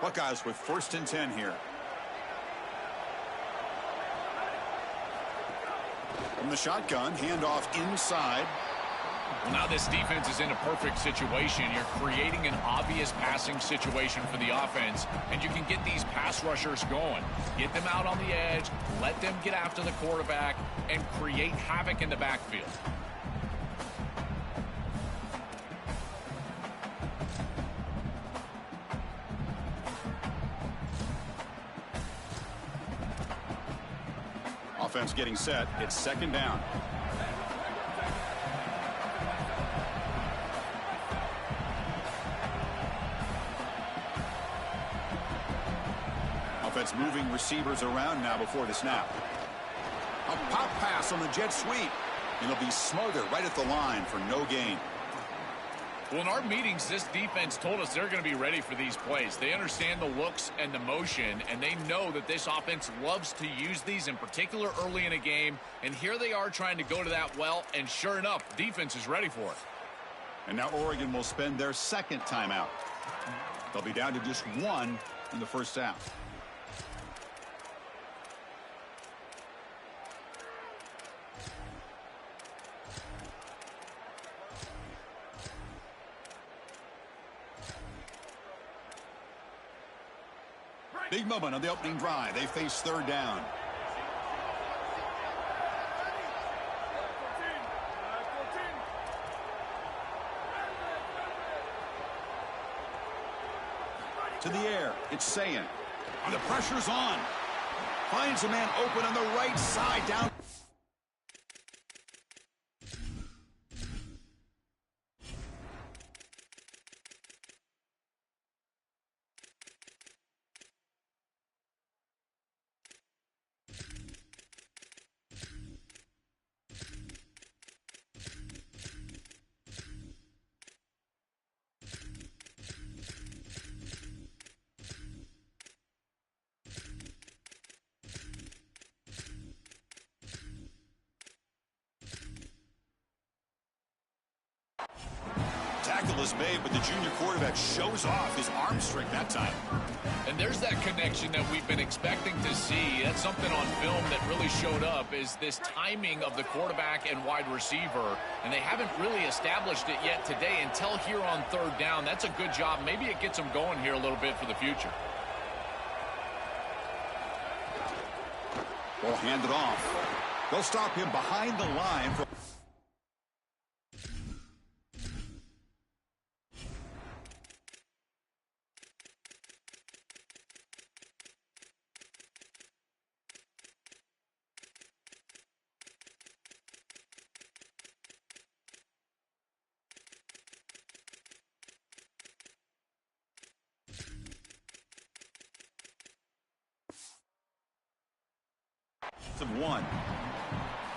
Buckeyes with 1st and 10 here. From the shotgun, handoff inside. Well, now this defense is in a perfect situation. You're creating an obvious passing situation for the offense, and you can get these pass rushers going. Get them out on the edge, let them get after the quarterback, and create havoc in the backfield. Offense getting set. It's 2nd down. Offense moving receivers around now before the snap. A pop pass on the jet sweep. And it'll be smothered right at the line for no gain. Well, in our meetings, this defense told us they're going to be ready for these plays. They understand the looks and the motion, and they know that this offense loves to use these, in particular early in a game. And here they are trying to go to that well, and sure enough, defense is ready for it. And now Oregon will spend their 2nd timeout. They'll be down to just 1 in the first half. Big moment on the opening drive. They face third down. To the air, it's Sayan. The pressure's on. Finds a man open on the right side down. Tackle is made, but the junior quarterback shows off his arm strength that time. And there's that connection that we've been expecting to see. That's something on film that really showed up, is this timing of the quarterback and wide receiver. And they haven't really established it yet today until here on third down. That's a good job. Maybe it gets them going here a little bit for the future. Ball handed off. They'll stop him behind the line for... one.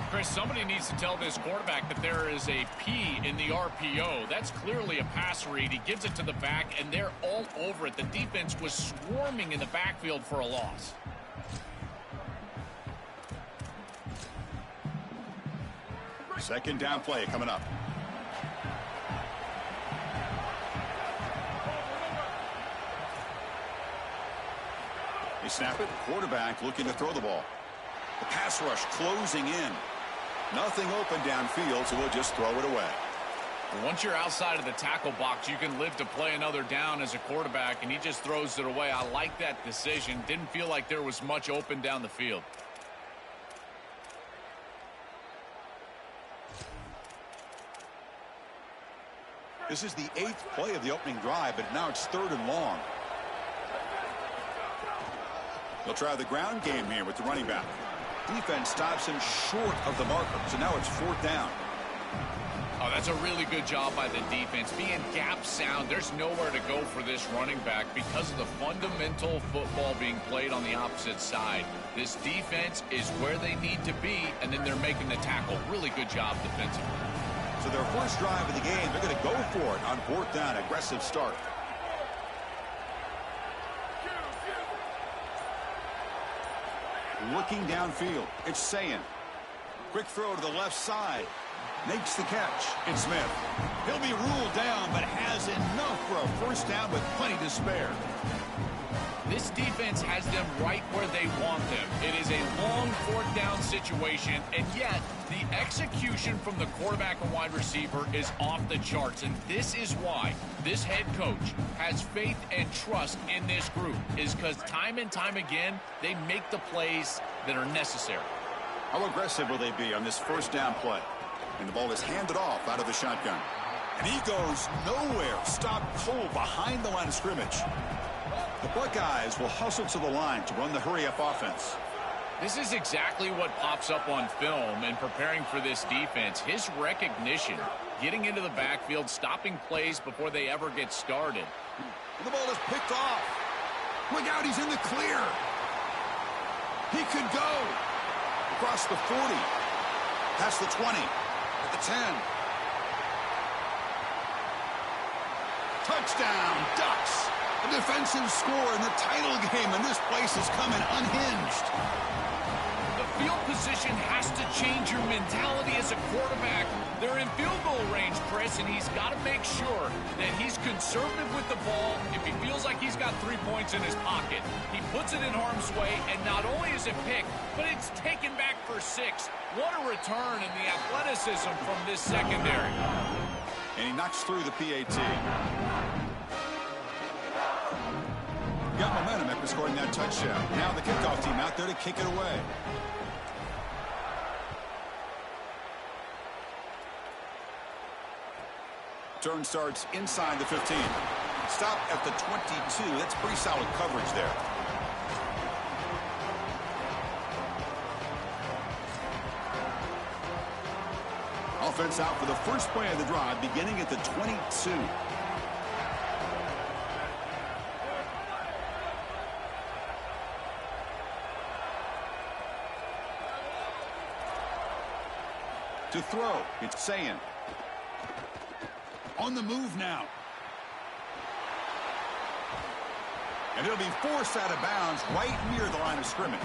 Chris, somebody needs to tell this quarterback that there is a P in the RPO. That's clearly a pass read. He gives it to the back, and they're all over it. The defense was swarming in the backfield for a loss. Second down play coming up. They snap it. Quarterback looking to throw the ball. The pass rush closing in. Nothing open downfield, so we'll just throw it away. Once you're outside of the tackle box, you can live to play another down as a quarterback, and he just throws it away. I like that decision. Didn't feel like there was much open down the field. This is the 8th play of the opening drive, but now it's 3rd and long. They'll try the ground game here with the running back. Defense stops him short of the marker, so now it's 4th down. Oh, that's a really good job by the defense. Being gap sound, there's nowhere to go for this running back because of the fundamental football being played on the opposite side. This defense is where they need to be, and then they're making the tackle. Really good job defensively. So their first drive of the game, they're going to go for it on 4th down. Aggressive start. Looking downfield, it's Sayan. Quick throw to the left side. Makes the catch. It's Smith. He'll be ruled down, but has enough for a first down with plenty to spare. This defense has them right where they want them. It is a long 4th down situation, and yet the execution from the quarterback and wide receiver is off the charts, and this is why this head coach has faith and trust in this group, is because time and time again, they make the plays that are necessary. How aggressive will they be on this first down play? And the ball is handed off out of the shotgun. And he goes nowhere. Stop cold behind the line of scrimmage. The Buckeyes will hustle to the line to run the hurry-up offense. This is exactly what pops up on film in preparing for this defense. His recognition, getting into the backfield, stopping plays before they ever get started. And the ball is picked off. Look out, he's in the clear. He could go. Across the 40. Past the 20. At the 10. Touchdown, Ducks. A defensive score in the title game, and this place is coming unhinged. The field position has to change your mentality as a quarterback. They're in field goal range, Chris, and he's got to make sure that he's conservative with the ball. If he feels like he's got 3 points in his pocket, he puts it in harm's way, and not only is it picked, but it's taken back for 6. What a return in the athleticism from this secondary. And he knocks through the PAT. Got momentum after scoring that touchdown. Now the kickoff team out there to kick it away. Turn starts inside the 15. Stop at the 22. That's pretty solid coverage there. Offense out for the first play of the drive, beginning at the 22. To throw, it's saying. On the move now. And it'll be forced out of bounds right near the line of scrimmage.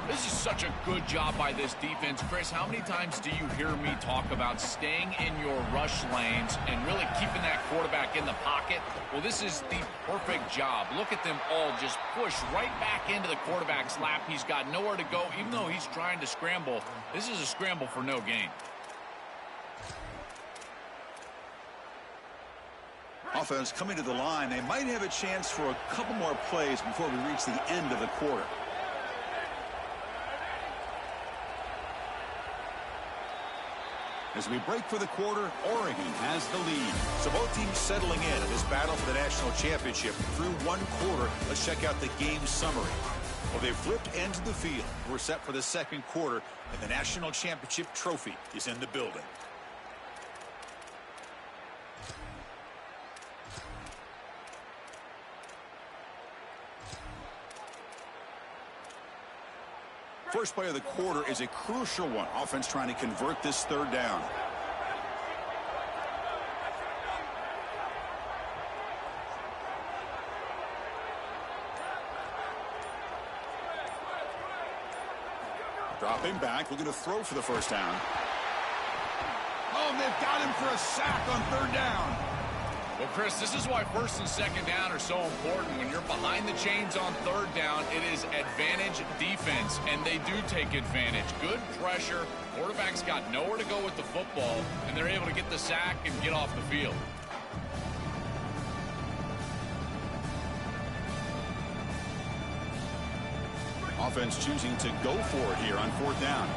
This is such a good job by this defense. Chris, how many times do you hear me talk about staying in your rush lanes and really keeping that quarterback in the pocket? Well, this is the perfect job. Look at them all just push right back into the quarterback's lap. He's got nowhere to go. Even though he's trying to scramble, this is a scramble for no gain. Offense coming to the line. They might have a chance for a couple more plays before we reach the end of the quarter. As we break for the quarter, Oregon has the lead. So both teams settling in this battle for the national championship through one quarter. Let's check out the game summary. Well, they've flipped into the field. We're set for the second quarter, and the national championship trophy is in the building. First play of the quarter is a crucial one. Offense trying to convert this third down. Dropping back, looking to throw for the first down. Oh, and they've got him for a sack on third down. Well, Chris, this is why first and second down are so important. When you're behind the chains on third down, it is advantage defense, and they do take advantage. Good pressure. Quarterback's got nowhere to go with the football, and they're able to get the sack and get off the field. Offense choosing to go for it here on fourth down.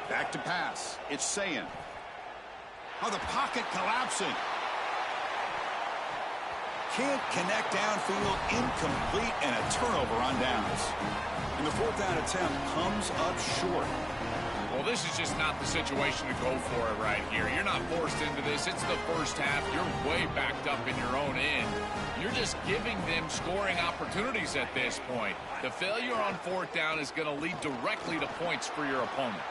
Back to pass. It's saying. Oh, the pocket collapsing. Can't connect downfield. Incomplete, and a turnover on downs. And the fourth down attempt comes up short. Well, this is just not the situation to go for it right here. You're not forced into this. It's the first half. You're way backed up in your own end. You're just giving them scoring opportunities at this point. The failure on fourth down is going to lead directly to points for your opponent.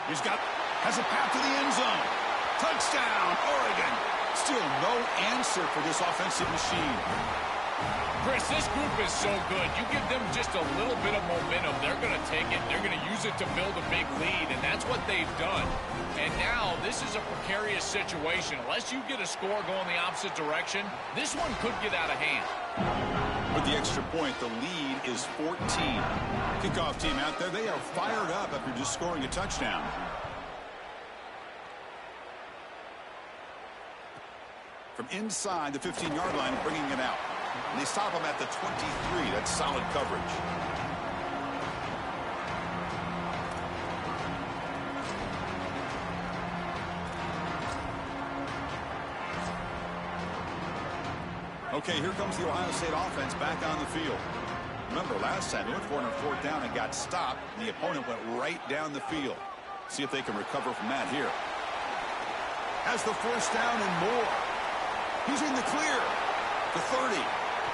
Has a path to the end zone. Touchdown, Oregon. Still no answer for this offensive machine. Chris, this group is so good. You give them just a little bit of momentum, they're going to take it. They're going to use it to build a big lead, and that's what they've done. And now this is a precarious situation. Unless you get a score going the opposite direction, this one could get out of hand. With the extra point, the lead is 14. Kickoff team out there, they are fired up after just scoring a touchdown. From inside the 15-yard line, bringing it out. And they stop him at the 23. That's solid coverage. Okay, here comes the Ohio State offense back on the field. Remember, last time they went for it on fourth down and got stopped, and the opponent went right down the field. See if they can recover from that here. Has the first down and more. He's in the clear. The 30,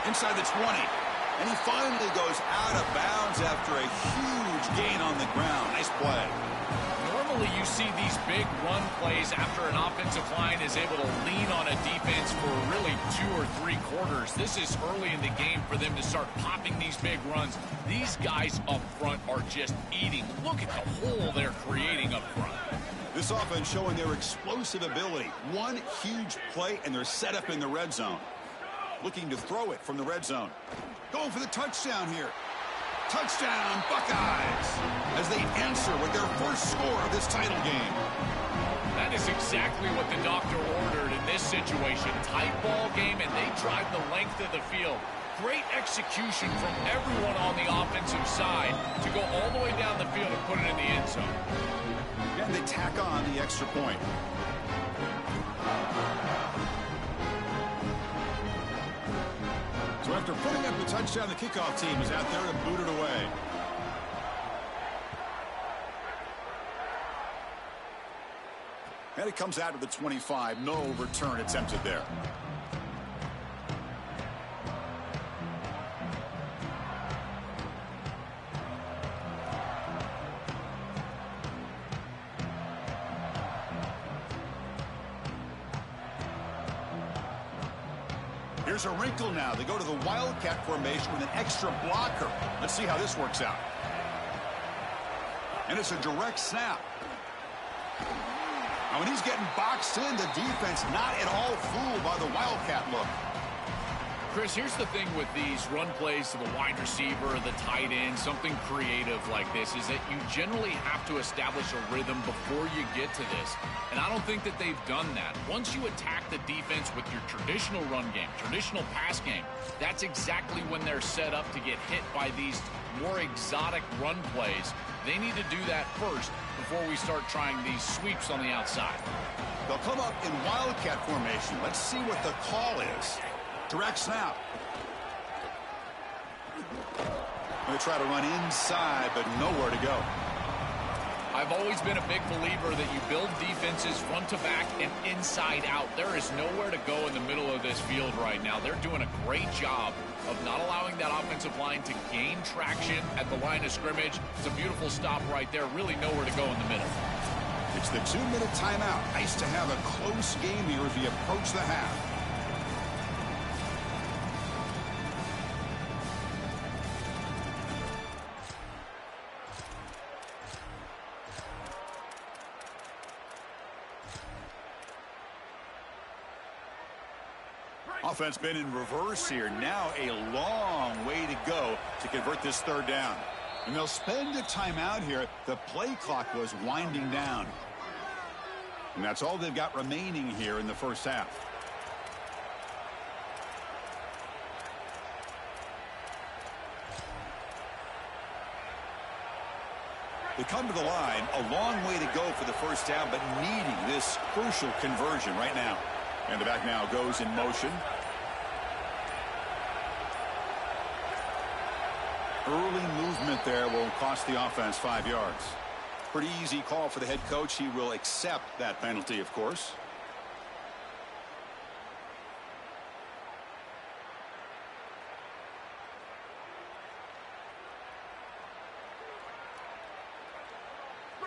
inside the 20. And he finally goes out of bounds after a huge gain on the ground. Nice play. Normally, you see these big run plays after an offensive line is able to lean on a defense for really 2 or 3 quarters. This is early in the game for them to start popping these big runs. These guys up front are just eating. Look at the hole they're creating up front. This offense showing their explosive ability. One huge play, and they're set up in the red zone. Looking to throw it from the red zone. Going for the touchdown here. Touchdown, Buckeyes, as they answer with their first score of this title game. That is exactly what the doctor ordered in this situation. Tight ball game, and they drive the length of the field. Great execution from everyone on the offensive side to go all the way down the field and put it in the end zone. And they tack on the extra point. So after putting up the touchdown, the kickoff team is out there to boot it away. And it comes out of the 25. No return attempted there. Here's a wrinkle now. They go to the Wildcat formation with an extra blocker. Let's see how this works out. And it's a direct snap. Now, when he's getting boxed in, the defense not at all fooled by the Wildcat look. Chris, here's the thing with these run plays to the wide receiver, the tight end, something creative like this, is that you generally have to establish a rhythm before you get to this. And I don't think that they've done that. Once you attack the defense with your traditional run game, traditional pass game, that's exactly when they're set up to get hit by these more exotic run plays. They need to do that first before we start trying these sweeps on the outside. They'll come up in Wildcat formation. Let's see what the call is. Direct snap. They try to run inside, but nowhere to go. I've always been a big believer that you build defenses front to back and inside out. There is nowhere to go in the middle of this field right now. They're doing a great job of not allowing that offensive line to gain traction at the line of scrimmage. It's a beautiful stop right there. Really nowhere to go in the middle. It's the 2-minute timeout. Nice to have a close game here as we approach the half. Offense been in reverse here. Now a long way to go to convert this third down. And they'll spend a timeout here. The play clock was winding down. And that's all they've got remaining here in the first half. They come to the line. A long way to go for the first down, but needing this crucial conversion right now. And the back now goes in motion. Early movement there will cost the offense 5 yards. Pretty easy call for the head coach. He will accept that penalty, of course.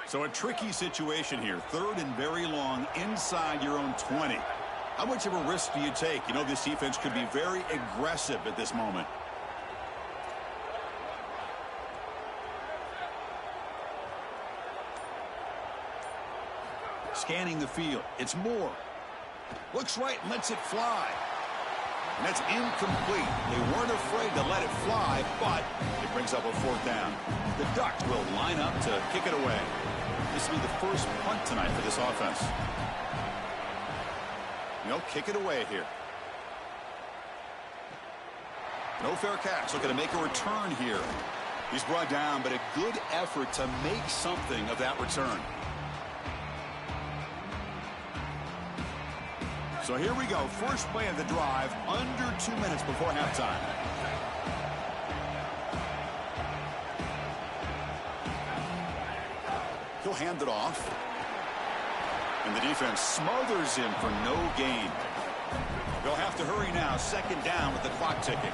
So a tricky situation here. Third and very long inside your own 20. How much of a risk do you take? You know, this defense could be very aggressive at this moment. Scanning the field. It's Moore. Looks right and lets it fly. And that's incomplete. They weren't afraid to let it fly, but it brings up a fourth down. The Ducks will line up to kick it away. This will be the first punt tonight for this offense. And they'll kick it away here. No fair catch. Looking to make a return here. He's brought down, but a good effort to make something of that return. So here we go. First play of the drive, under 2 minutes before halftime. He'll hand it off. And the defense smothers him for no gain. They'll have to hurry now. Second down with the clock ticking.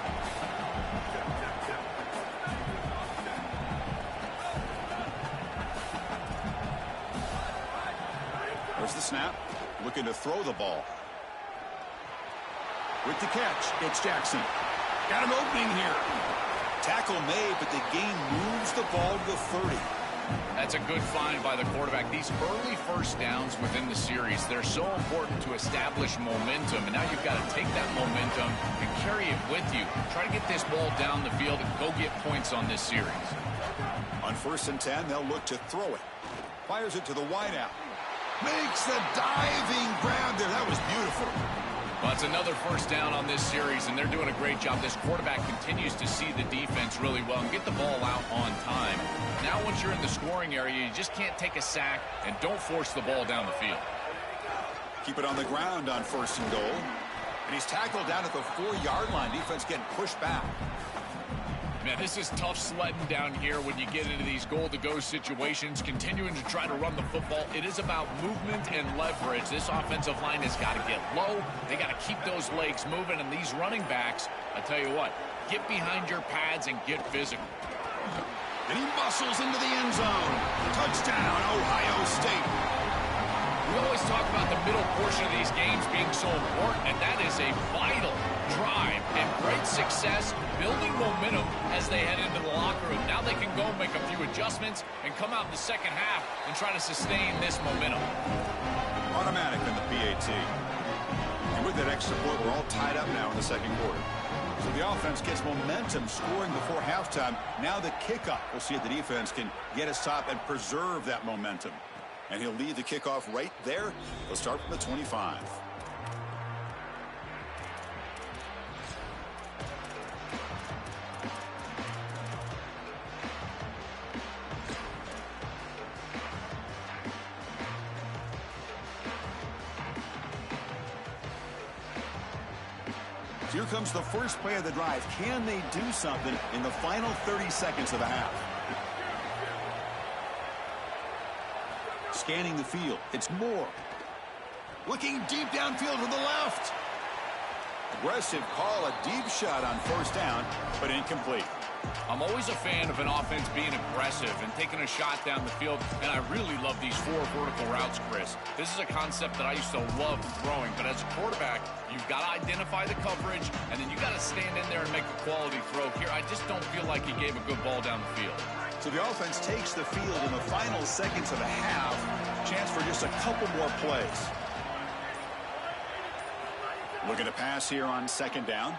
There's the snap. Looking to throw the ball. With the catch, it's Jackson. Got an opening here. Tackle made, but the gain moves the ball to the 30. That's a good find by the quarterback. These early first downs within the series, they're so important to establish momentum. And now you've got to take that momentum and carry it with you. Try to get this ball down the field and go get points on this series. On 1st and 10, they'll look to throw it. Fires it to the wideout. Makes the diving grab there. That was beautiful. Well, it's another first down on this series, and they're doing a great job. This quarterback continues to see the defense really well and get the ball out on time. Now, once you're in the scoring area, you just can't take a sack and don't force the ball down the field. Keep it on the ground on 1st and goal. And he's tackled down at the 4-yard line. Defense getting pushed back. Man, this is tough sledding down here when you get into these goal-to-go situations, continuing to try to run the football. It is about movement and leverage. This offensive line has got to get low. They got to keep those legs moving, and these running backs, I tell you what, get behind your pads and get physical. And he muscles into the end zone. Touchdown, Ohio State. We always talk about the middle portion of these games being so important, and that is a vital drive and great success, building momentum as they head into the locker room. Now they can go make a few adjustments and come out in the second half and try to sustain this momentum. Automatic in the PAT. And with that extra point, we're all tied up now in the second quarter. So the offense gets momentum scoring before halftime. Now the kickoff. We'll see if the defense can get a stop and preserve that momentum. And he'll lead the kickoff right there. He'll start from the 25. Here comes the first play of the drive. Can they do something in the final 30 seconds of the half? Scanning the field. It's Moore. Looking deep downfield to the left. Aggressive call, a deep shot on 1st down, but incomplete. I'm always a fan of an offense being aggressive and taking a shot down the field, and I really love these 4 vertical routes, Chris. This is a concept that I used to love throwing, but as a quarterback, you've got to identify the coverage, and then you got to stand in there and make a quality throw. Here, I just don't feel like he gave a good ball down the field. So the offense takes the field in the final seconds of the half. Chance for just a couple more plays. Looking to pass here on 2nd down.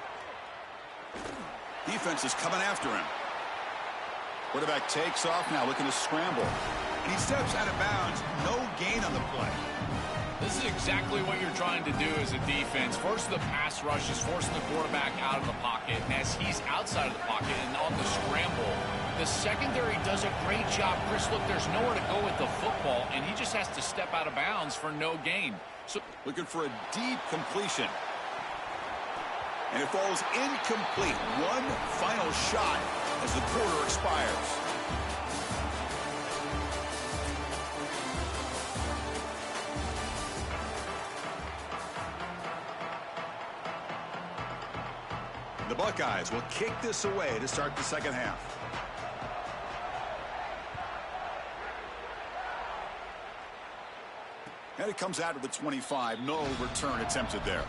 Defense is coming after him. Quarterback takes off now, looking to scramble. And he steps out of bounds. No gain on the play. This is exactly what you're trying to do as a defense. First, the pass rush is forcing the quarterback out of the pocket. And as he's outside of the pocket and on the scramble, the secondary does a great job. Chris, look, there's nowhere to go with the football, and he just has to step out of bounds for no gain. So looking for a deep completion. And it falls incomplete. One final shot as the quarter expires. The Buckeyes will kick this away to start the second half. And it comes out of the 25. No return attempted there.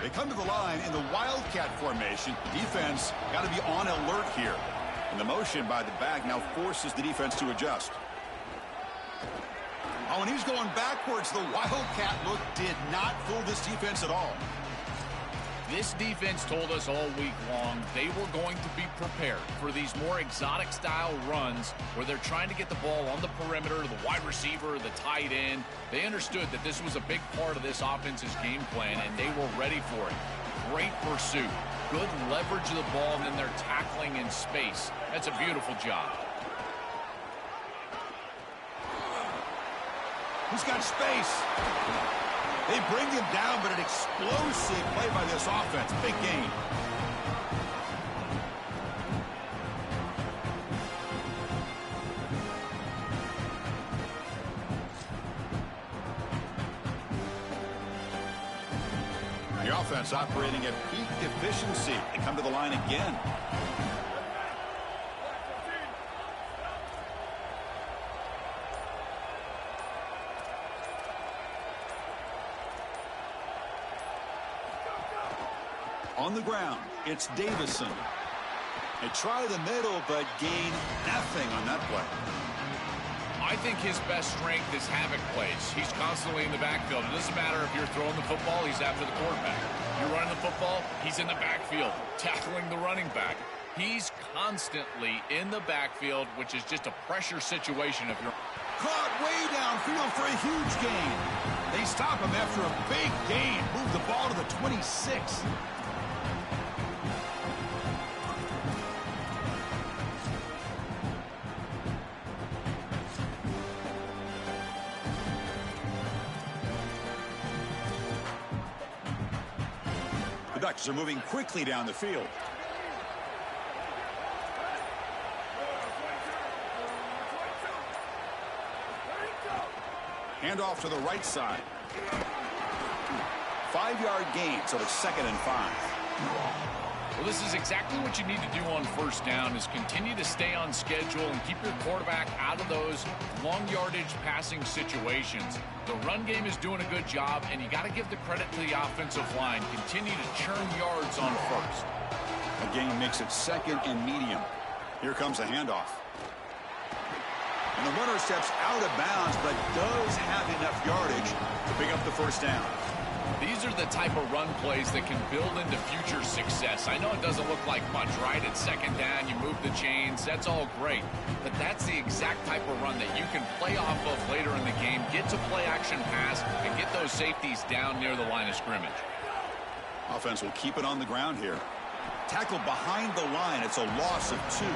They come to the line in the Wildcat formation. Defense got to be on alert here. And the motion by the back now forces the defense to adjust. Oh, and he's going backwards. The Wildcat look did not fool this defense at all. This defense told us all week long they were going to be prepared for these more exotic style runs where they're trying to get the ball on the perimeter, the wide receiver, the tight end. They understood that this was a big part of this offense's game plan, and they were ready for it. Great pursuit, good leverage of the ball, and then they're tackling in space. That's a beautiful job. He's got space. They bring him down, but an explosive play by this offense. Big gain. The offense operating at peak efficiency. They come to the line again. On the ground, it's Davison. They try the middle, but gain nothing on that play. I think his best strength is havoc plays. He's constantly in the backfield. It doesn't matter if you're throwing the football, he's after the quarterback. You're running the football, he's in the backfield, tackling the running back. He's constantly in the backfield, which is just a pressure situation if you're... Caught way downfield for a huge gain. They stop him after a big gain. Move the ball to the 26. The Ducks are moving quickly down the field. Hand off to the right side. 5-yard gain, so it's 2nd and 5. Well, this is exactly what you need to do on first down, is continue to stay on schedule and keep your quarterback out of those long yardage passing situations. The run game is doing a good job, and you got to give the credit to the offensive line. Continue to churn yards on first. A gain makes it 2nd and medium. Here comes a handoff. And the runner steps out of bounds, but does have enough yardage to pick up the first down. These are the type of run plays that can build into future success. I know it doesn't look like much, right? It's 2nd down, you move the chains, that's all great. But that's the exact type of run that you can play off of later in the game, get to play action pass, and get those safeties down near the line of scrimmage. Offense will keep it on the ground here. Tackle behind the line, it's a loss of 2.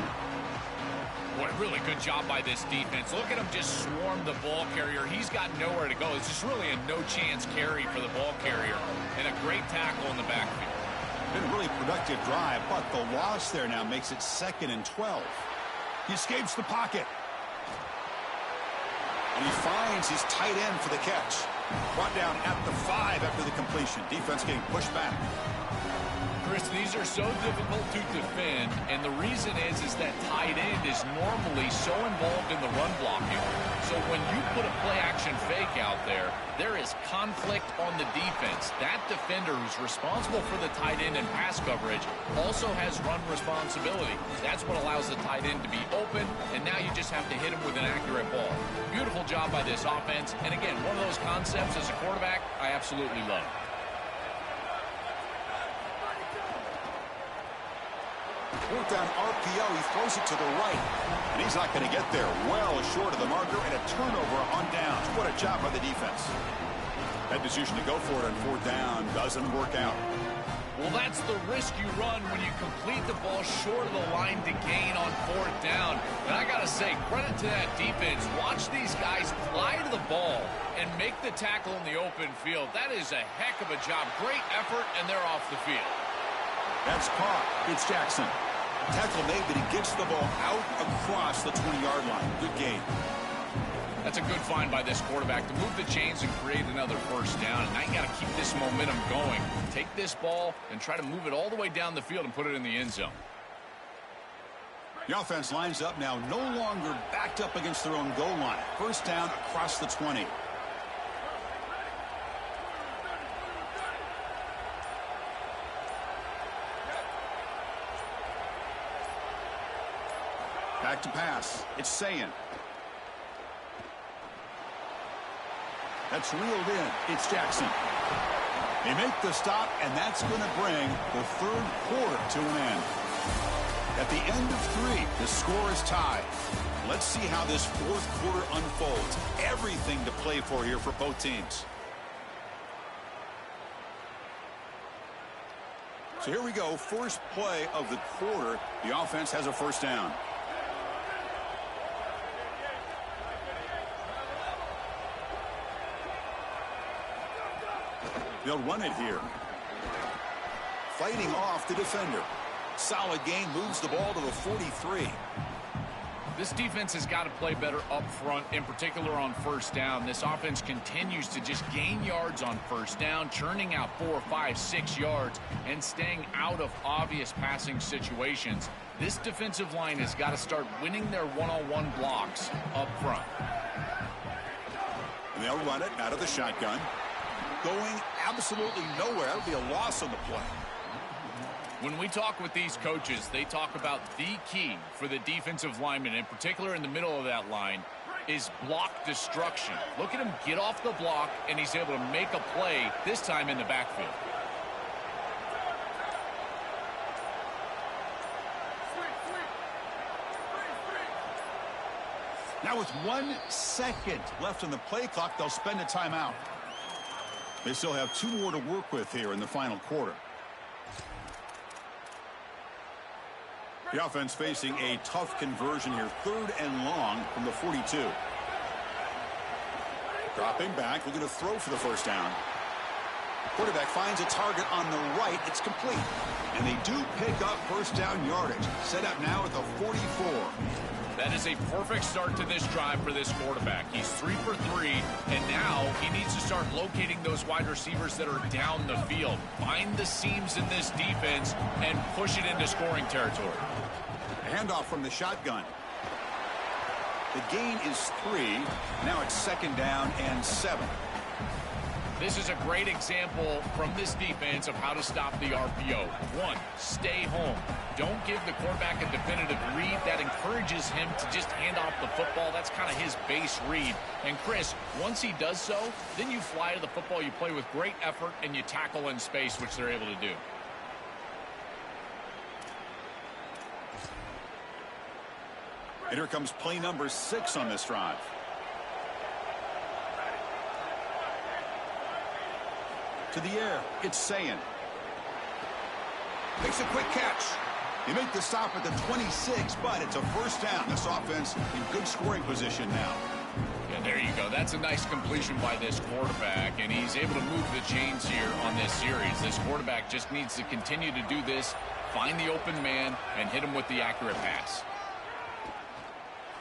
Boy, really good job by this defense. Look at him just swarm the ball carrier. He's got nowhere to go. It's just really a no-chance carry for the ball carrier. And a great tackle in the backfield. Been a really productive drive, but the loss there now makes it 2nd and 12. He escapes the pocket. And he finds his tight end for the catch. Brought down at the 5 after the completion. Defense getting pushed back. Chris, these are so difficult to defend, and the reason is that tight end is normally so involved in the run blocking. So when you put a play-action fake out there, there is conflict on the defense. That defender who's responsible for the tight end and pass coverage also has run responsibility. That's what allows the tight end to be open, and now you just have to hit him with an accurate ball. Beautiful job by this offense, and again, one of those concepts as a quarterback I absolutely love. Fourth down RPO, he throws it to the right. And he's not going to get there. Well short of the marker, and a turnover on downs. What a job by the defense. That decision to go for it on 4th down doesn't work out. Well, that's the risk you run when you complete the ball short of the line to gain on 4th down. And I got to say, credit to that defense. Watch these guys fly to the ball and make the tackle in the open field. That is a heck of a job. Great effort, and they're off the field. That's caught. It's Jackson. Tackle made, but he gets the ball out across the 20-yard line. Good gain. That's a good find by this quarterback to move the chains and create another first down. And now you got to keep this momentum going. Take this ball and try to move it all the way down the field and put it in the end zone. The offense lines up now, no longer backed up against their own goal line. First down across the 20. Back to pass. It's Sayan. That's reeled in. It's Jackson. They make the stop, and that's going to bring the 3rd quarter to an end. At the end of 3, the score is tied. Let's see how this 4th quarter unfolds. Everything to play for here for both teams. So here we go. First play of the quarter. The offense has a first down. They'll run it here. Fighting off the defender. Solid gain, moves the ball to the 43. This defense has got to play better up front, in particular on first down. This offense continues to just gain yards on first down, churning out 4, 5, 6 yards, and staying out of obvious passing situations. This defensive line has got to start winning their one-on-one blocks up front. And they'll run it out of the shotgun. Going absolutely nowhere. That'll be a loss on the play. When we talk with these coaches, they talk about the key for the defensive lineman, in particular in the middle of that line, is block destruction. Look at him get off the block, and he's able to make a play, this time in the backfield. Now with 1 second left on the play clock, they'll spend a timeout. They still have 2 more to work with here in the final quarter. The offense facing a tough conversion here. 3rd and long from the 42. Dropping back, looking to throw for the first down. Quarterback finds a target on the right. It's complete. And they do pick up first down yardage. Set up now at the 44. That is a perfect start to this drive for this quarterback. He's 3 for 3, and now he needs to start locating those wide receivers that are down the field. Find the seams in this defense and push it into scoring territory. A handoff from the shotgun. The gain is 3. Now it's 2nd down and 7. This is a great example from this defense of how to stop the RPO. 1, stay home. Don't give the quarterback a definitive read. That encourages him to just hand off the football. That's kind of his base read. And Chris, once he does so, then you fly to the football. You play with great effort, and you tackle in space, which they're able to do. And here comes play number 6 on this drive. To the air, it's Sayin. Makes a quick catch. They make the stop at the 26, but it's a first down. This offense in good scoring position now. Yeah, there you go. That's a nice completion by this quarterback, and he's able to move the chains here on this series. This quarterback just needs to continue to do this, find the open man, and hit him with the accurate pass.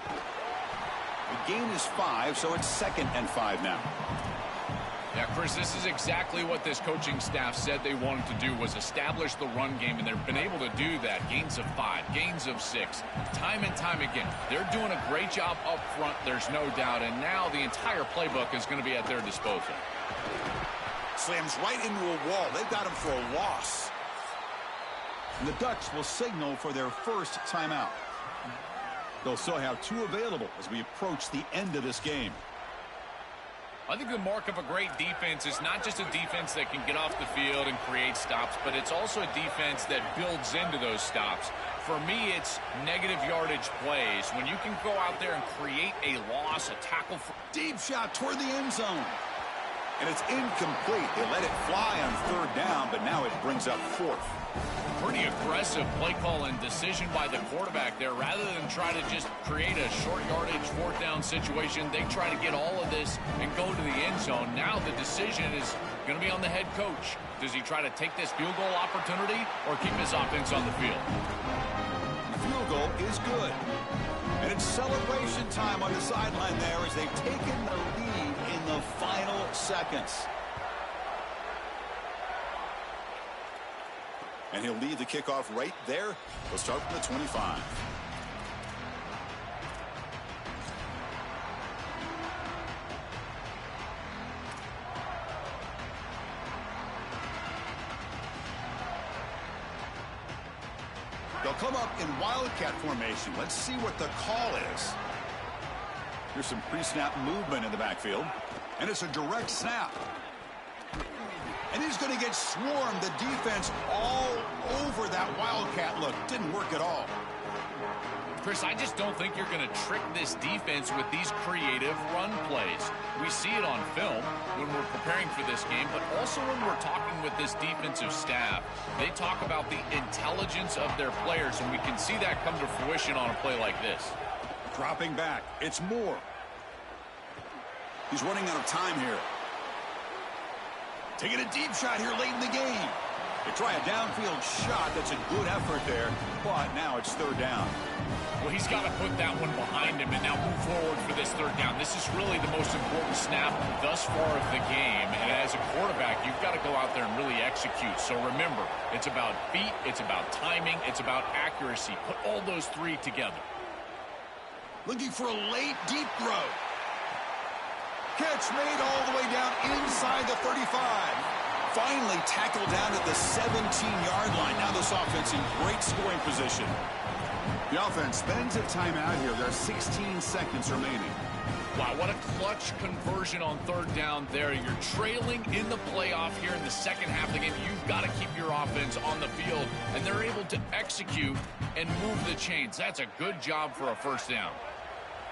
The gain is 5, so it's 2nd and 5 now. Yeah, Chris, this is exactly what this coaching staff said they wanted to do, was establish the run game, and they've been able to do that. Gains of 5, gains of 6, time and time again. They're doing a great job up front, there's no doubt, and now the entire playbook is going to be at their disposal. Slams right into a wall. They've got him for a loss. And the Ducks will signal for their first timeout. They'll still have 2 available as we approach the end of this game. I think the mark of a great defense is not just a defense that can get off the field and create stops, but it's also a defense that builds into those stops. For me, it's negative yardage plays. When you can go out there and create a loss, a tackle. Deep shot toward the end zone. And it's incomplete. They let it fly on 3rd down, but now it brings up 4th. Pretty aggressive play call and decision by the quarterback there. Rather than try to just create a short yardage 4th down situation, they try to get all of this and go to the end zone. Now the decision is going to be on the head coach. Does he try to take this field goal opportunity or keep his offense on the field? The field goal is good. And it's celebration time on the sideline there as they've taken the lead in the final seconds. And he'll lead the kickoff right there. We'll start from the 25. They'll come up in wildcat formation. Let's see what the call is. Here's some pre-snap movement in the backfield. And it's a direct snap. And he's going to get swarmed. The defense all over that wildcat look. Didn't work at all. Chris, I just don't think you're going to trick this defense with these creative run plays. We see it on film when we're preparing for this game, but also when we're talking with this defensive staff. They talk about the intelligence of their players, and we can see that come to fruition on a play like this. Dropping back. It's Moore. He's running out of time here. Taking a deep shot here late in the game. They try a downfield shot. That's a good effort there, but now it's third down. Well, he's got to put that one behind him and now move forward for this third down. This is really the most important snap thus far of the game. And as a quarterback, you've got to go out there and really execute. So remember, it's about feet, it's about timing, it's about accuracy. Put all those three together. Looking for a late, deep throw. Catch made all the way down inside the 35. Finally tackled down at the 17-yard line. Now this offense in great scoring position. The offense spends a timeout here. There are 16 seconds remaining. Wow, what a clutch conversion on third down there. You're trailing in the playoff here in the second half of the game. You've got to keep your offense on the field, and they're able to execute and move the chains. That's a good job for a first down.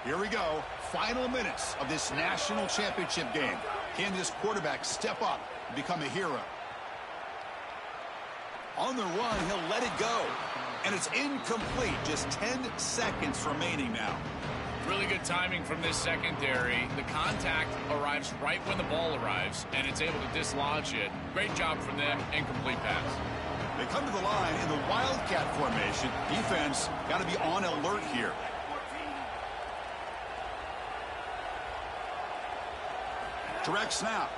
Here we go. Final minutes of this national championship game. Can this quarterback step up and become a hero? On the run, he'll let it go. And it's incomplete. Just 10 seconds remaining now. Really good timing from this secondary. The contact arrives right when the ball arrives, and it's able to dislodge it. Great job from them. Incomplete pass. They come to the line in the Wildcat formation. Defense got to be on alert here. Direct snap.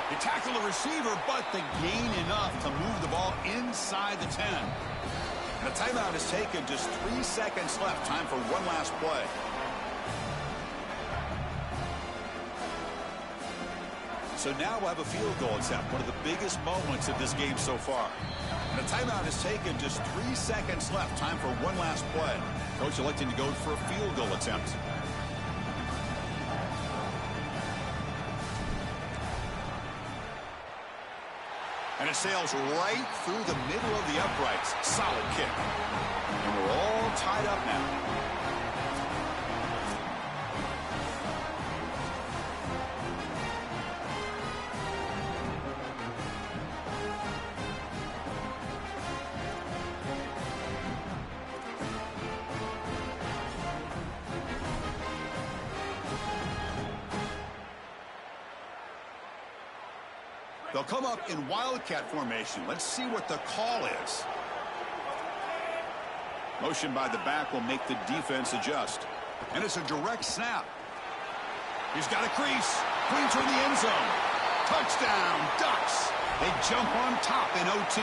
They tackle the receiver, but they gain enough to move the ball inside the 10. And a timeout is taken. Just 3 seconds left. Time for one last play. So now we'll have a field goal attempt. One of the biggest moments of this game so far. And a timeout is taken. Just 3 seconds left. Time for one last play. Coach electing to go for a field goal attempt. And it sails right through the middle of the uprights. Solid kick. And we're all tied up now. They'll come up in Wildcat formation. Let's see what the call is. Motion by the back will make the defense adjust. And it's a direct snap. He's got a crease. Clean through the end zone. Touchdown, Ducks. They jump on top in OT.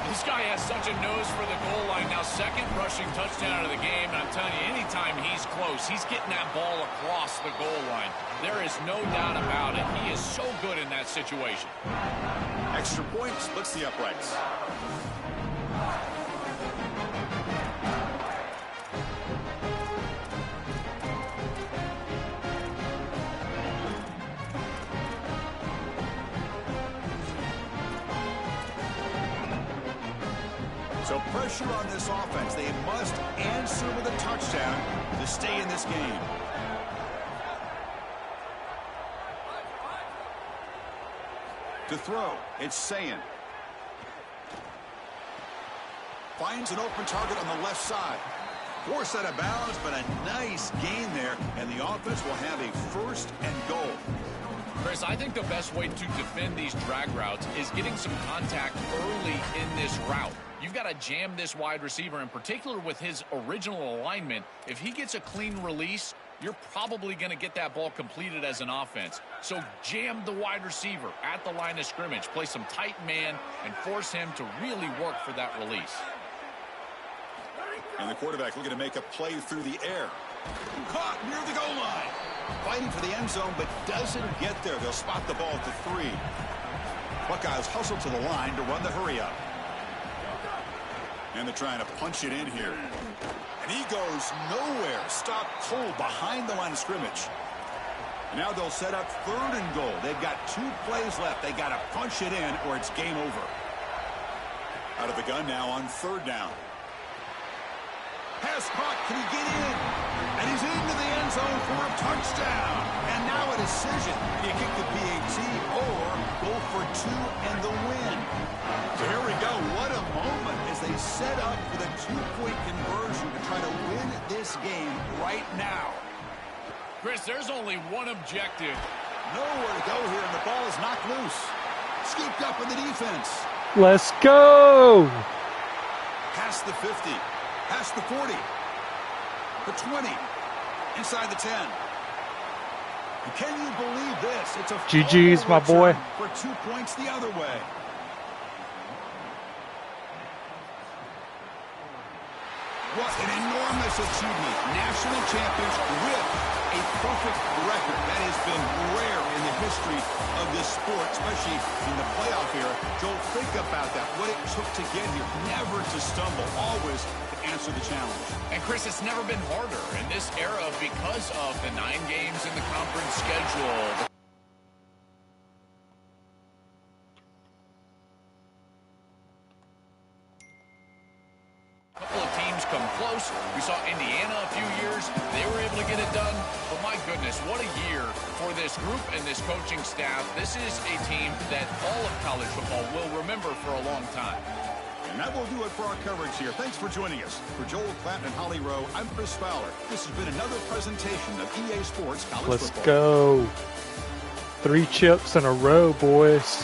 This guy has such a nose for the goal line. Now, second rushing touchdown of the game. And I'm telling you, anytime he's close, he's getting that ball across the goal line. There is no doubt about it. He is so good in that situation. Extra point splits the uprights. So pressure on this offense. They must answer with a touchdown to stay in this game. To throw, it's Sayin. Finds an open target on the left side. Forced out of bounds, but a nice gain there, and the offense will have a first and goal. Chris, I think the best way to defend these drag routes is getting some contact early in this route. You've got to jam this wide receiver, in particular with his original alignment. If he gets a clean release, you're probably going to get that ball completed as an offense. So jam the wide receiver at the line of scrimmage. Play some tight man and force him to really work for that release. And the quarterback looking to make a play through the air. Caught near the goal line. Fighting for the end zone, but doesn't get there. They'll spot the ball at the 3. Buckeyes hustle to the line to run the hurry up. And they're trying to punch it in here. And he goes nowhere. Stopped cold behind the line of scrimmage. And now they'll set up third and goal. They've got 2 plays left. They got to punch it in or it's game over. Out of the gun now on third down. Pass caught. Can he get in? And he's into the end zone for a touchdown. And now a decision. Do you kick the PAT or go for 2 and the win? So here we go. What a moment as they set up for the 2-point conversion to try to win this game right now. Chris, there's only one objective Nowhere to go here, and the ball is knocked loose. Scooped up in the defense. Let's go! Past the 50. Past the 40. The 20. Inside the 10. And can you believe this? It's a GG's, my boy. For 2 points the other way. What an enormous achievement. National champions with a perfect record. That has been rare in the history of this sport, especially in the playoff era. Joel, think about that. What it took to get here. Never to stumble. Always to answer the challenge. And, Chris, it's never been harder in this era because of the 9 games in the conference schedule. Come close. We saw Indiana a few years. They were able to get it done. But my goodness, what a year for this group and this coaching staff. This is a team that all of college football will remember for a long time. And that will do it for our coverage here. Thanks for joining us. For Joel Clanton and Holly Rowe, I'm Chris Fowler. This has been another presentation of EA Sports College Football. Let's go. 3 chips in a row, boys.